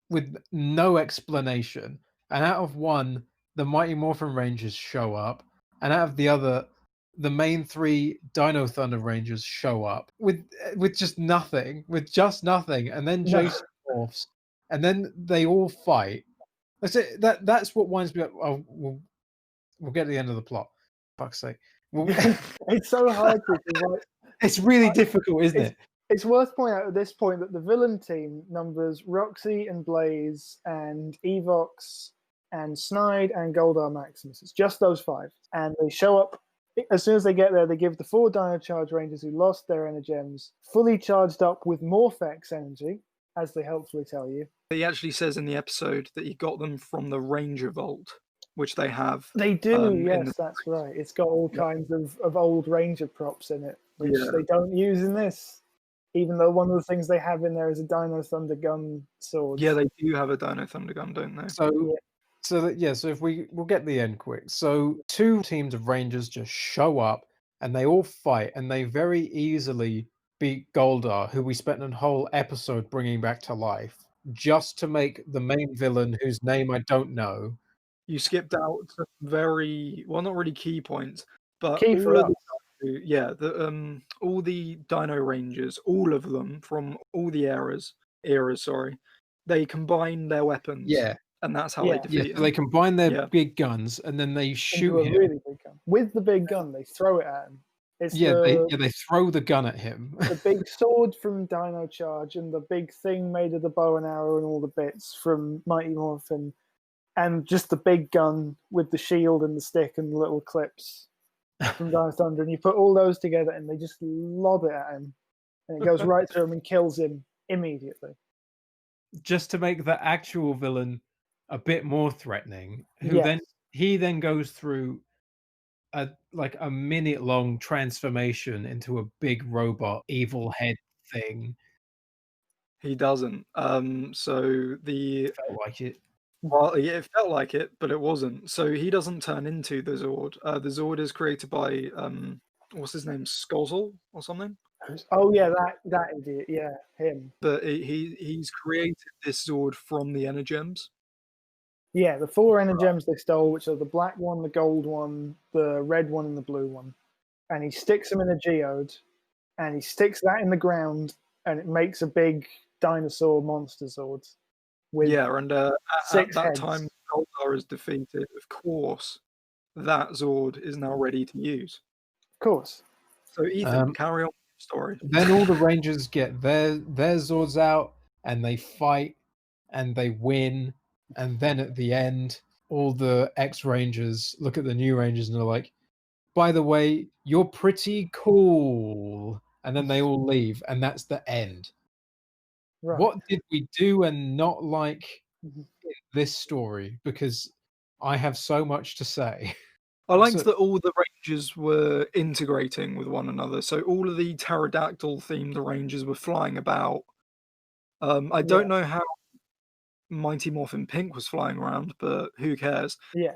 with no explanation, and out of one, the Mighty Morphin Rangers show up, and out of the other, the main three Dino Thunder Rangers show up with just nothing, and then Jason morphs, and then they all fight. That's it. That's what winds me up. Oh, we'll get to the end of the plot. Fuck's sake. It's so hard because like, it's really difficult, isn't it? It's worth pointing out at this point that the villain team numbers Roxy and Blaze and Evox and Snide and Goldar Maximus. It's just those five. And they show up. As soon as they get there, they give the 4 Dino Charge Rangers who lost their Energems fully charged up with Morphex energy, as they helpfully tell you. He actually says in the episode that he got them from the Ranger Vault, which they have. They do, yes, the... that's right. It's got all kinds of old Ranger props in it, which they don't use in this. Even though one of the things they have in there is a Dino Thunder gun sword. Yeah, they do have a Dino Thunder gun, don't they? So if we'll get to the end quick. So 2 teams of Rangers just show up and they all fight and they very easily beat Goldar, who we spent a whole episode bringing back to life, just to make the main villain, whose name I don't know. You skipped out some very, well, not really key points, but key for us. All the Dino Rangers, all of them from all the eras, they combine their weapons. Yeah. And that's how they defeat so they combine their big guns and then they shoot him. Really big gun. With the big gun, they throw it at him. It's they throw the gun at him. The big sword from Dino Charge and the big thing made of the bow and arrow and all the bits from Mighty Morphin, and just the big gun with the shield and the stick and the little clips from Dino Thunder, and you put all those together and they just lob it at him, and it goes right through him and kills him immediately. Just to make the actual villain a bit more threatening, he then goes through a minute long transformation into a big robot evil head thing. He doesn't. So Felt like it. well, yeah, it felt like it, but it wasn't. So he doesn't turn into the Zord. The Zord is created by what's his name, Skozel or something. Oh yeah, that idiot. Yeah, him. But he's created this Zord from the Energems. Yeah, the 4 Energems they stole, which are the black one, the gold one, the red one, and the blue one. And he sticks them in a geode, and he sticks that in the ground, and it makes a big dinosaur monster Zord. With Yeah, and at 6 that heads. time, Goldar is defeated. Of course, that Zord is now ready to use. Of course. So Ethan, carry on with the story. Then all the Rangers get their Zords out, and they fight, and they win. And then at the end, all the ex-Rangers look at the new Rangers and are like, by the way, you're pretty cool. And then they all leave, and that's the end. Right. What did we do and not like in this story? Because I have so much to say. I liked So- that all the Rangers were integrating with one another. So all of the pterodactyl themed Rangers were flying about. I don't know how Mighty Morphin Pink was flying around, but who cares? Yeah.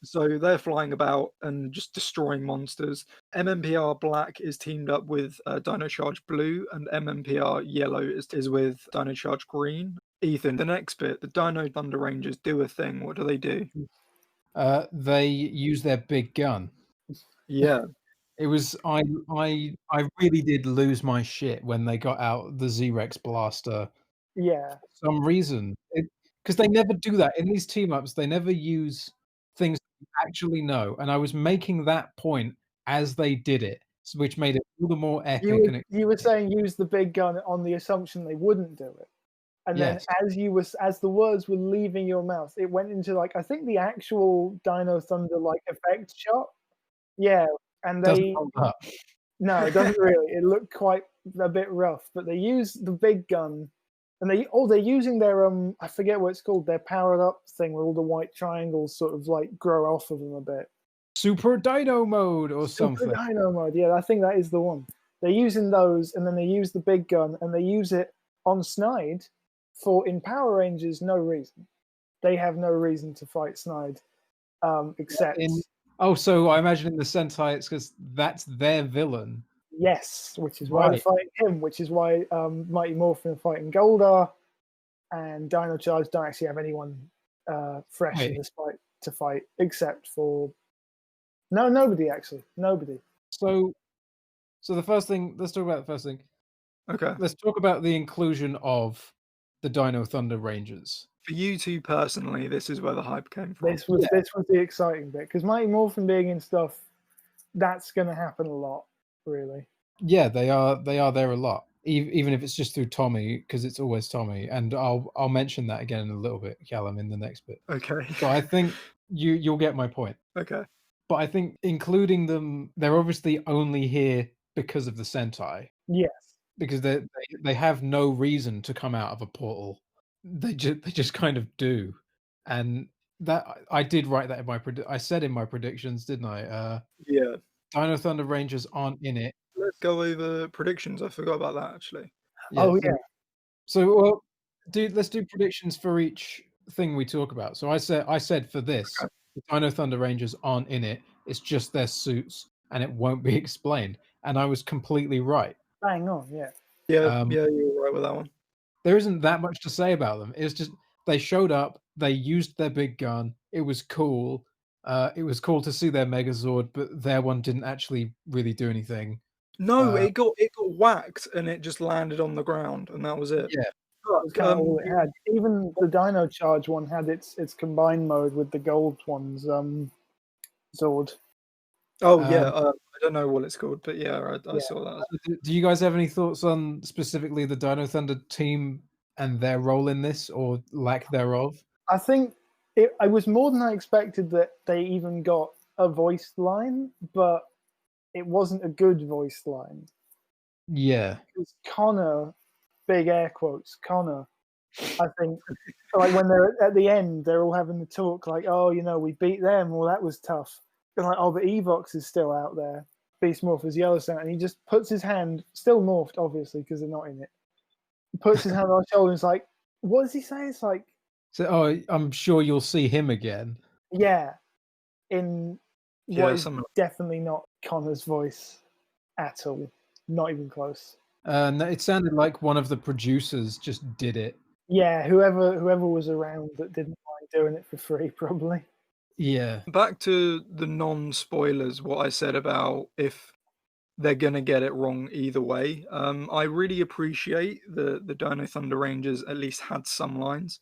So they're flying about and just destroying monsters. MMPR Black is teamed up with Dino Charge Blue, and MMPR Yellow is with Dino Charge Green. Ethan, the next bit, the Dino Thunder Rangers do a thing. What do? They use their big gun. Yeah. It was I really did lose my shit when they got out the Z-Rex blaster. Yeah. For some reason, because they never do that in these team ups. They never use things you actually know, and I was making that point as they did it, which made it all the more epic. You were saying use the big gun on the assumption they wouldn't do it. And Yes. then as the words were leaving your mouth, it went into like I think the actual Dino Thunder like effect shot. Yeah, and doesn't hold up. No, it doesn't really. It looked quite a bit rough, but they use the big gun, and they're using their I forget what it's called, their powered up thing where all the white triangles sort of like grow off of them a bit. Super Dino mode or something. Super Dino mode, yeah, I think that is the one. They're using those, and then they use the big gun, and they use it on Snide for in Power Rangers no reason. They have no reason to fight Snide, except. So I imagine in the Sentai it's because that's their villain. Yes, which is why they're fighting him, which is why Mighty Morphin are fighting Goldar, and Dino Charge don't actually have anyone fresh in this fight to fight, except for... No, nobody, actually. Nobody. So the first thing, let's talk about the first thing. Okay. Let's talk about the inclusion of the Dino Thunder Rangers. For you two personally, this is where the hype came from. This was the exciting bit, because Mighty Morphin being in stuff, that's going to happen a lot, really. Yeah, they are there a lot, even if it's just through Tommy, because it's always Tommy, and I'll mention that again in a little bit, Callum, in the next bit. Okay. So I think you'll get my point. Okay. But I think including them, they're obviously only here because of the Sentai. Yes. Because they have no reason to come out of a portal. They just kind of do, and that I did write that in I said in my predictions, didn't I? Yeah. Dino Thunder Rangers aren't in it. Let's go over predictions. I forgot about that actually. Yeah, oh yeah. So let's do predictions for each thing we talk about. So I said for this, the Dino Thunder Rangers aren't in it. It's just their suits, and it won't be explained. And I was completely right. Bang on, yeah. Yeah, you were right with that one. There isn't that much to say about them. It's just they showed up, they used their big gun. It was cool. It was cool to see their Megazord, but their one didn't actually really do anything. No, it got whacked and it just landed on the ground, and that was it. Yeah, that's kind of all it had. Even the Dino Charge one had its combined mode with the gold one's Zord. Oh yeah, I don't know what it's called, but yeah, I saw that. Do you guys have any thoughts on specifically the Dino Thunder team and their role in this, or lack thereof? I think I was more than I expected that they even got a voice line, but it wasn't a good voice line. Yeah. Because Connor, big air quotes, Connor, I think, like when they're at the end, they're all having the talk like, oh, we beat them, well, that was tough. like, oh, but Evox is still out there. Beast Morpher's Yellow Center, and he just puts his hand, still morphed, obviously, because they're not in it. He puts his hand on his shoulder and is like, what does he say? It's like, So, oh, I'm sure you'll see him again. yeah, in Yeah, what is something like- definitely not Connor's voice at all. Not even close. No, it sounded like one of the producers just did it. Yeah, whoever was around that didn't mind doing it for free, probably. Yeah. Back to the non-spoilers, what I said about if they're gonna get it wrong either way. I really appreciate the Dino Thunder Rangers at least had some lines.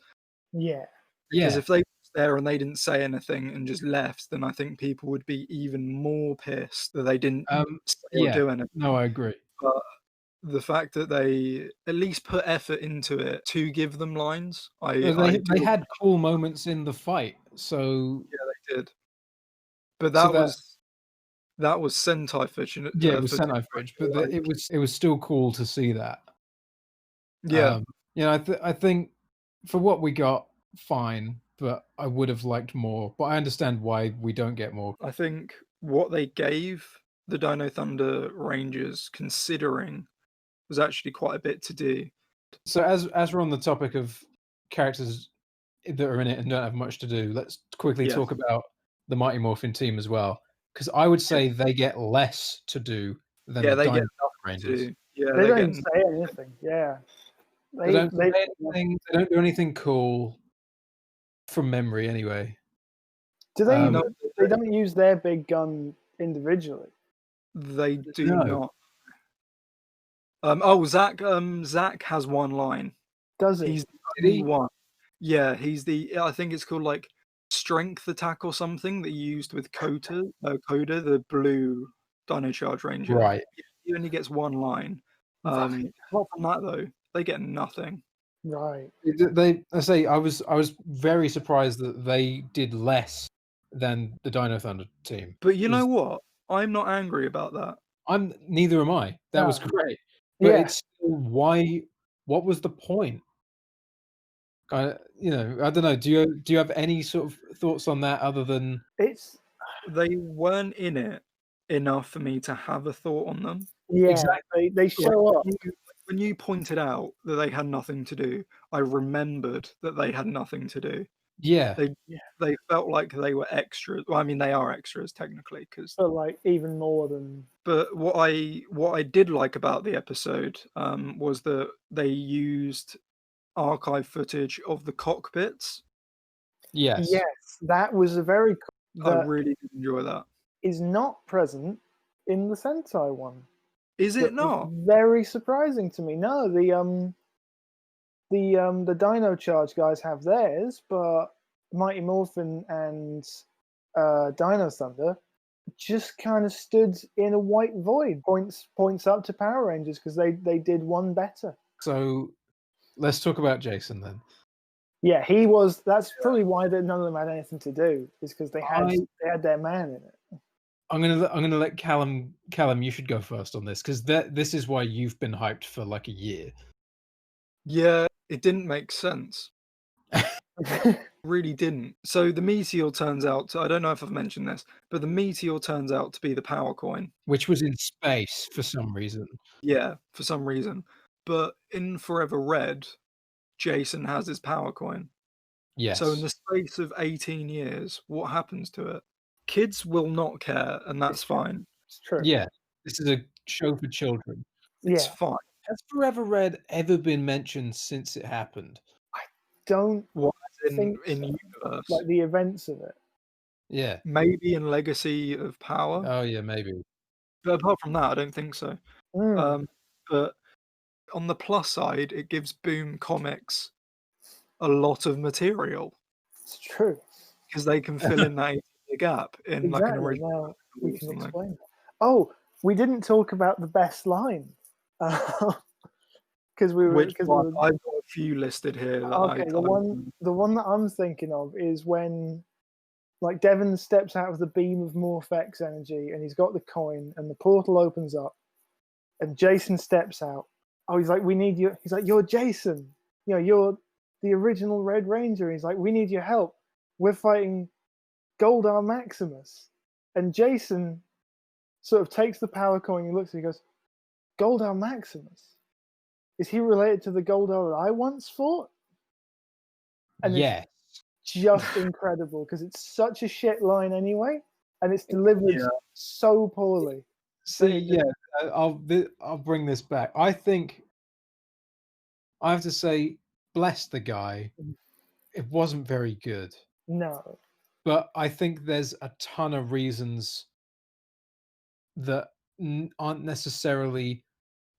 Yeah. Because Yeah. if they was there and they didn't say anything and just left, then I think people would be even more pissed that they didn't say or Yeah. do anything. No, I agree. But the fact that they at least put effort into it to give them lines, They had cool moments in the fight, so yeah, they did. But So that was Sentai footage. yeah, it was Sentai footage, but it was still cool to see that. Yeah, I think for what we got, fine, but I would have liked more. But I understand why we don't get more. I think what they gave the Dino Thunder Rangers, considering, was actually quite a bit to do. So as we're on the topic of characters that are in it and don't have much to do, let's quickly Yes. talk about the Mighty Morphin team as well, because I would say they get less to do than Yeah, the they get Dino nothing to Rangers. do. Yeah, They don't get say anything. Yeah. They don't say anything. They don't do anything cool, from memory anyway. Do they? No, They don't use their big gun individually. they do No. not. Zach has one line. Does it? He's the Did he? only one. Yeah, I think it's called like strength attack or something that you used with Coda, the blue Dino Charge Ranger. Right. He only gets one line. Right. Apart from that though, they get nothing. Right. I was very surprised that they did less than the Dino Thunder team. But you know what? I'm not angry about that. Neither am I. That was No. great. But Yeah. it's still, why? What was the point? I don't know. Do you have any sort of thoughts on that other than It's They weren't in it enough for me to have a thought on them. yeah. Exactly. They show up. When you pointed out that they had nothing to do, I remembered that they had nothing to do. yeah? They felt like they were extras. Well, I mean, they are extras technically, But like even more than But what I did like about the episode was that they used archive footage of the cockpits. Yes. yes, that was a very I that really did enjoy that. is not present in the Sentai one. Is That it was not? very surprising to me. No, the Dino Charge guys have theirs, but Mighty Morphin and Dino Thunder just kind of stood in a white void. Points up to Power Rangers because they did one better. So let's talk about Jason then. Yeah, he was. That's probably why none of them had anything to do. Is because they had their man in it. I'm gonna let Callum. Callum, you should go first on this because this is why you've been hyped for like a year. Yeah, it didn't make sense. Really didn't. So the meteor turns out to, I don't know if I've mentioned this, but the meteor turns out to be the power coin. Which was in space for some reason. Yeah, for some reason. But in Forever Red, Jason has his power coin. Yes. So in the space of 18 years, what happens to it? Kids will not care, and that's fine. It's true. Yeah, this is a show for children. It's Yeah. fine. Has Forever Red ever been mentioned since it happened? Don't What in think so. universe? Like the events of it. Yeah. Maybe in Legacy of Power. Oh yeah, maybe. But apart from that, I don't think so. But on the plus side, it gives Boom Comics a lot of material It's true. because they can fill in that 18-year gap in like an Exactly. original. Now or we can something. explain that. Oh, we didn't talk about the best line. Because we were. Which Cause one? we were I've got a few listed here. That okay, the one that I'm thinking of is when, like, Devon steps out of the beam of Morphex energy, and he's got the coin, and the portal opens up, and Jason steps out. Oh, he's like, "We need you." He's like, "You're Jason. You're the original Red Ranger." He's like, "We need your help. We're fighting Goldar Maximus." And Jason sort of takes the power coin, he looks and he goes, Goldar Maximus? Is he related to the Goldar that I once fought? And Yes. it's just incredible because it's such a shit line anyway, and it's delivered so poorly. See, yeah, I'll bring this back. I think I have to say, bless the guy. It wasn't very good. No. But I think there's a ton of reasons that aren't necessarily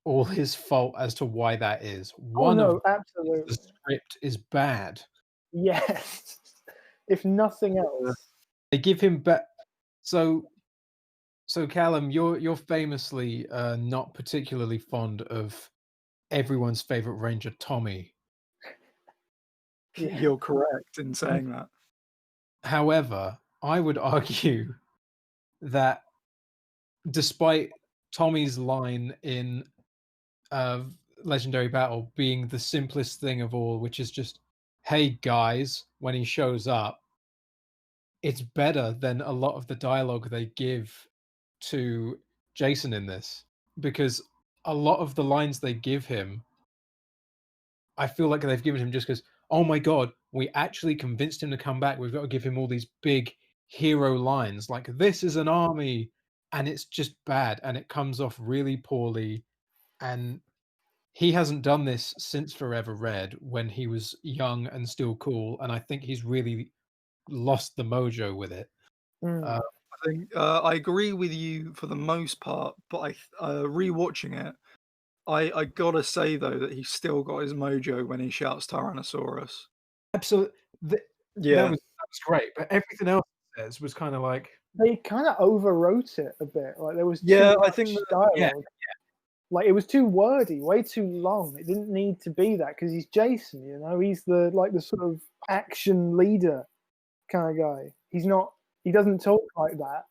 all his fault as to why that is. One of absolutely. the script is bad. Yes. If nothing else. They give him so Callum, you're famously not particularly fond of everyone's favorite ranger, Tommy. Yeah. You're correct in saying that. However, I would argue that despite Tommy's line in Legendary Battle being the simplest thing of all, which is just, hey guys, when he shows up, it's better than a lot of the dialogue they give to Jason in this, because a lot of the lines they give him, I feel like they've given him just because, oh my god, we actually convinced him to come back. We've got to give him all these big hero lines like, this is an army, and it's just bad, and it comes off really poorly. And he hasn't done this since Forever Red when he was young and still cool, and I think he's really lost the mojo with it. I think I agree with you for the most part, but rewatching it, I gotta say though that he's still got his mojo when he shouts Tyrannosaurus. Absolutely, that was great, but everything else he says was kind of like, they kind of overwrote it a bit. Like there was I think dialogue. Like it was too wordy, way too long. It didn't need to be that because he's Jason, you know. He's the sort of action leader kind of guy. He's not. He doesn't talk like that.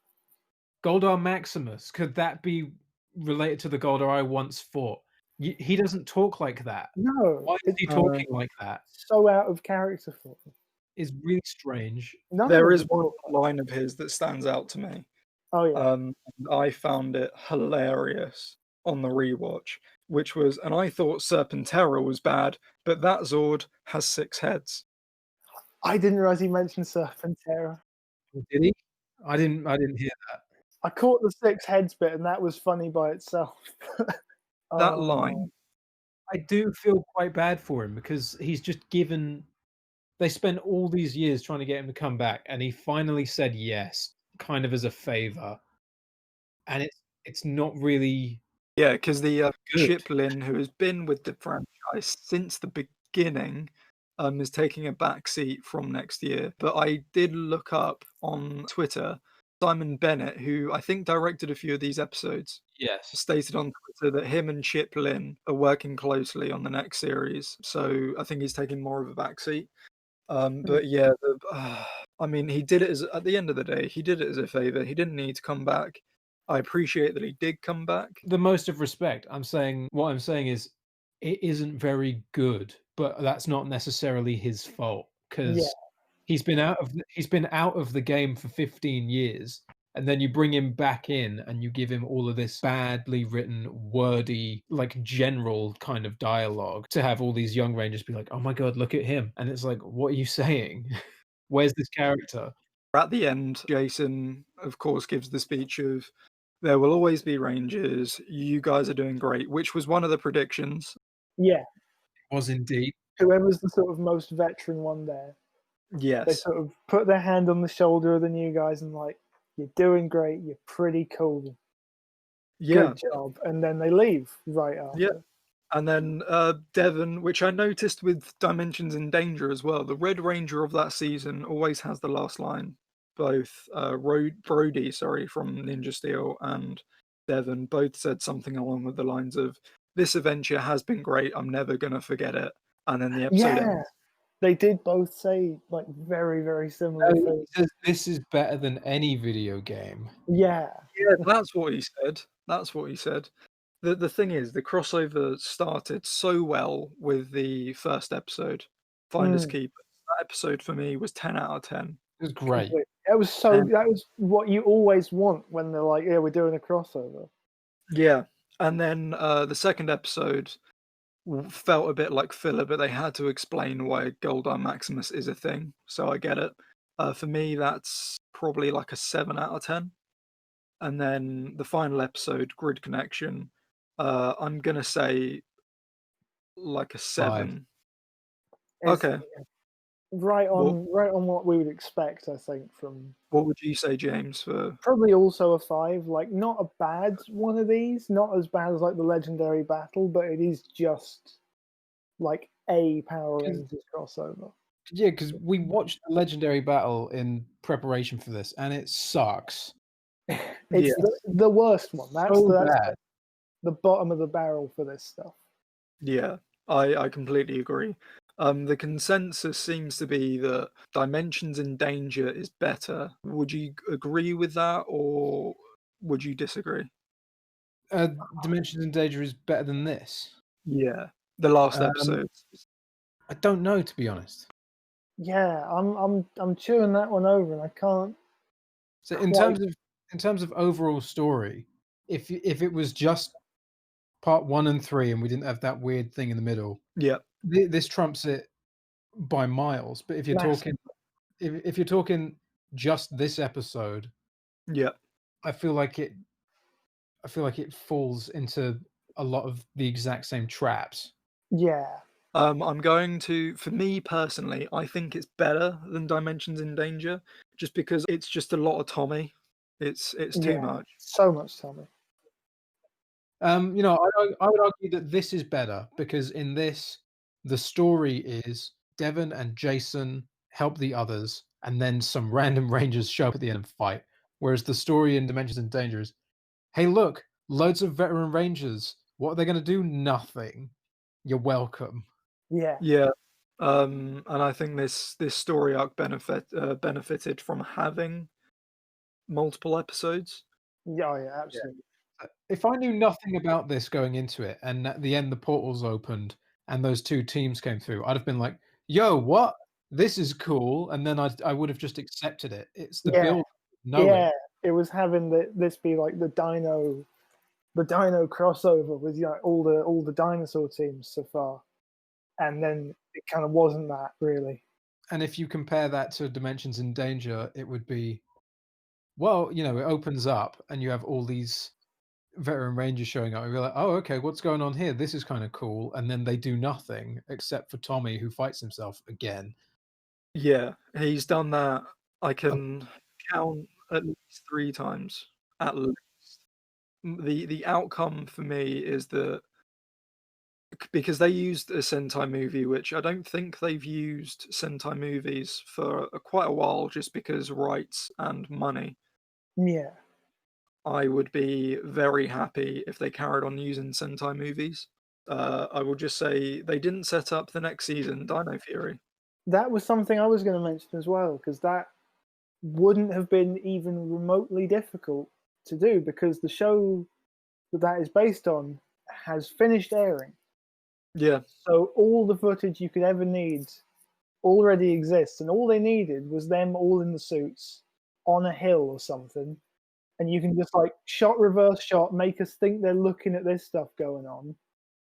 Goldar Maximus, could that be related to the Goldar I once fought? He doesn't talk like that. No. Why is he talking like that? So out of character for him. It's really strange. There is one line of his that stands out to me. Oh yeah. And I found it hilarious on the rewatch, which was, and I thought Serpentera was bad, but that Zord has 6 heads. I didn't realize he mentioned Serpentera. Did he? I didn't hear that. I caught the 6 heads bit, and that was funny by itself. That line. I do feel quite bad for him because he's just given. They spent all these years trying to get him to come back, and he finally said yes, kind of as a favor. And it's not really. Yeah, because the Chip Lin, who has been with the franchise since the beginning, is taking a back seat from next year. But I did look up on Twitter, Simon Bennett, who I think directed a few of these episodes, stated on Twitter that him and Chip Lin are working closely on the next series. So I think he's taking more of a back seat. But yeah, I mean, he did it at the end of the day, he did it as a favor. He didn't need to come back. I appreciate that he did come back. The most of respect. What I'm saying is it isn't very good, but that's not necessarily his fault because he's been out of the game for 15 years, and then you bring him back in and you give him all of this badly written, wordy, like general kind of dialogue to have all these young Rangers be like, "Oh my god, look at him!" And it's like, what are you saying? Where's this character? At the end, Jason, of course, gives the speech of, there will always be Rangers. You guys are doing great, which was one of the predictions. Yeah. It was indeed. Whoever's the sort of most veteran one there. Yes. They sort of put their hand on the shoulder of the new guys and like, you're doing great. You're pretty cool. Yeah. Good job. And then they leave right after. Yeah. And then Devon, which I noticed with Dimensions in Danger as well, the Red Ranger of that season always has the last line. Both Brody, from Ninja Steel, and Devon both said something along with the lines of, "This adventure has been great. I'm never gonna forget it." And then the episode ends. They did both say like very, very similar things. This is better than any video game. Yeah. Yeah, that's what he said. The thing is, the crossover started so well with the first episode, Finders Keepers. That episode for me was 10 out of 10. It was great. That was what you always want when they're like, yeah, we're doing a crossover. Yeah, and then the second episode felt a bit like filler, but they had to explain why Goldar Maximus is a thing, so I get it. For me, that's probably like a 7 out of 10. And then the final episode, Grid Connection, I'm gonna say like a 7. It's Okay, right Well- on what we would expect, I think, from what would you say, James? For probably also a 5. Like, not a bad one of these, not as bad as like the Legendary Battle, but it is just like a Power Rangers crossover. Yeah, because we watched the Legendary Battle in preparation for this, and it sucks. It's the worst one. That's So that's bad. the bottom of the barrel for this stuff. Yeah, I completely agree. The consensus seems to be that Dimensions in Danger is better. Would you agree with that, or would you disagree? Dimensions in Danger is better than this. Yeah, the last episode. I don't know, to be honest. Yeah, I'm chewing that one over, and I can't. So in terms of overall story, if it was just part 1 and 3, and we didn't have that weird thing in the middle, Yeah, this trumps it by miles. But if you're Massive. talking, if you're talking just this episode, yeah. I feel like it falls into a lot of the exact same traps. Yeah, I'm going to, for me personally, I think it's better than Dimensions in Danger, just because it's just a lot of Tommy. It's too Yeah. much. so much Tommy. I would argue that this is better because in this, the story is Devon and Jason help the others, and then some random Rangers show up at the end and fight. Whereas the story in Dimensions in Danger is, hey, look, loads of veteran Rangers. What are they going to do? Nothing. You're welcome. Yeah, Yeah. And I think this story arc benefited from having multiple episodes. yeah, absolutely. If I knew nothing about this going into it, and at the end the portals opened and those two teams came through, I'd have been like, "Yo, what? This is cool," and then I would have just accepted it. It's the Yeah. build, knowing. Yeah, it was having this be like the Dino crossover with all the dinosaur teams so far, and then it kind of wasn't that really. And if you compare that to Dimensions in Danger, it would be, well, it opens up and you have all these veteran rangers showing up and you're like, oh, okay, what's going on here? This is kind of cool. And then they do nothing except for Tommy, who fights himself again. Yeah, he's done that. I can count at least 3 times, at least. The outcome for me is that because they used a Sentai movie, which I don't think they've used Sentai movies for quite a while, just because rights and money. Yeah, I would be very happy if they carried on using Sentai movies. I will just say they didn't set up the next season, Dino Fury. that was something I was going to mention as well, because that wouldn't have been even remotely difficult to do, because the show that is based on has finished airing. Yeah, So all the footage you could ever need already exists, and all they needed was them all in the suits on a hill or something, and you can just like reverse shot, make us think they're looking at this stuff going on.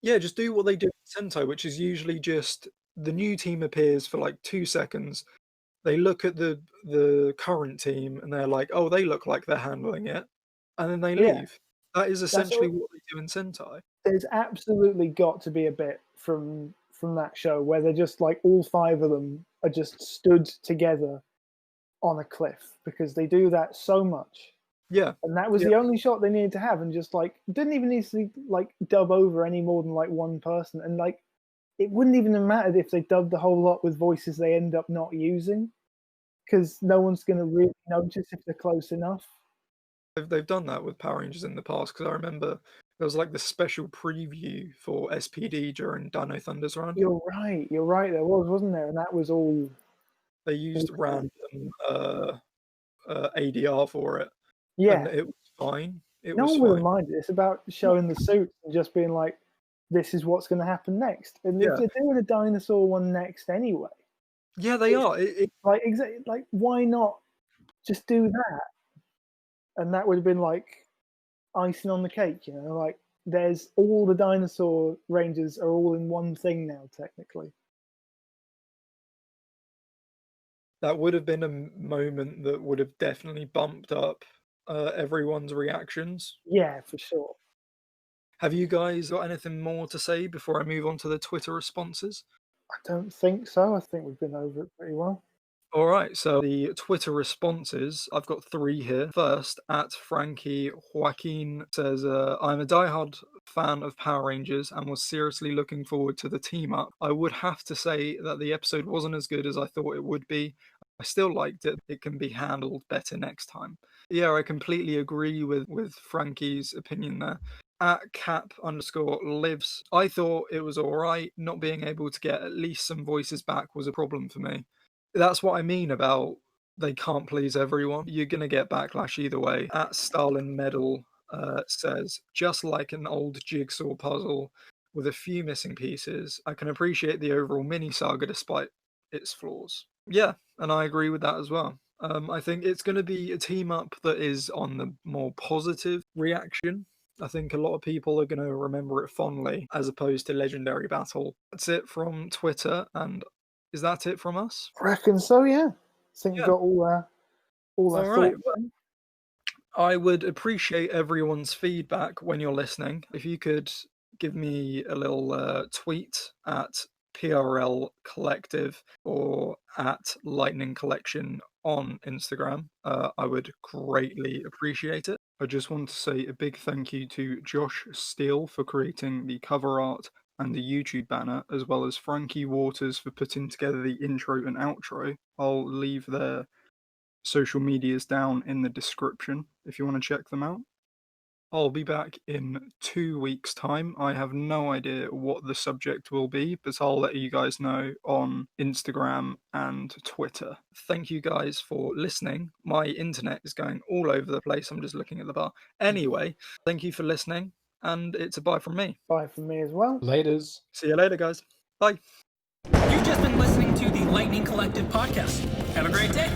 yeah, just do what they do in Sentai, which is usually just the new team appears for like 2 seconds. They look at the current team and they're like, oh, they look like they're handling it, and then they Yeah. leave. That is essentially what they do in Sentai. There's absolutely got to be a bit from that show where they're just like all 5 of them are just stood together on a cliff, because they do that so much. Yeah, And that was the only shot they needed to have, and just like didn't even need to like dub over any more than like one person, and like it wouldn't even have mattered if they dubbed the whole lot with voices they end up not using, because no one's going to really notice if they're close enough. they've done that with Power Rangers in the past, because I remember there was like the special preview for SPD during Dino Thunder's run. You're right. There was, wasn't there? And that was all. They used random ADR for it. Yeah. And it was fine. It No was one would have fine. minded. It's about showing the suits and just being like, this is what's going to happen next. And if Yeah. they're doing a dinosaur one next anyway, Yeah, they are. Like, exactly. Like, why not just do that? And that would have been like icing on the cake, you know. Like, there's all the dinosaur ranges are all in one thing now, technically. That would have been a moment that would have definitely bumped up everyone's reactions. Yeah, for sure. Have you guys got anything more to say before I move on to the Twitter responses? I don't think so. I think we've been over it pretty well. All right, so the Twitter responses, I've got 3 here. First, at Frankie Joaquin says, I'm a diehard fan of Power Rangers and was seriously looking forward to the team up. I would have to say that the episode wasn't as good as I thought it would be. I still liked it. It can be handled better next time. Yeah, I completely agree with Frankie's opinion there. At cap_lives, I thought it was all right. Not being able to get at least some voices back was a problem for me. That's what I mean about they can't please everyone. You're going to get backlash either way. At Stalin Medal says, just like an old jigsaw puzzle with a few missing pieces, I can appreciate the overall mini saga despite its flaws. Yeah, and I agree with that as well. I think it's going to be a team up that is on the more positive reaction. I think a lot of people are going to remember it fondly as opposed to Legendary Battle. That's it from Twitter, and is that it from us? I reckon so, yeah. I think we've got all our All right. thoughts. Well, I would appreciate everyone's feedback when you're listening. If you could give me a little tweet at PRL Collective or at Lightning Collection on Instagram, I would greatly appreciate it. I just want to say a big thank you to Josh Steele for creating the cover art and the YouTube banner, as well as Frankie Waters for putting together the intro and outro. I'll leave their social medias down in the description if you want to check them out. I'll be back in 2 weeks' time. I have no idea what the subject will be, but I'll let you guys know on Instagram and Twitter. Thank you guys for listening. My internet is going all over the place. I'm just looking at the bar. Anyway, thank you for listening, and it's a bye from me. Bye from me as well. Laters. See you later, guys. Bye. You've just been listening to the Lightning Collective podcast. Have a great day.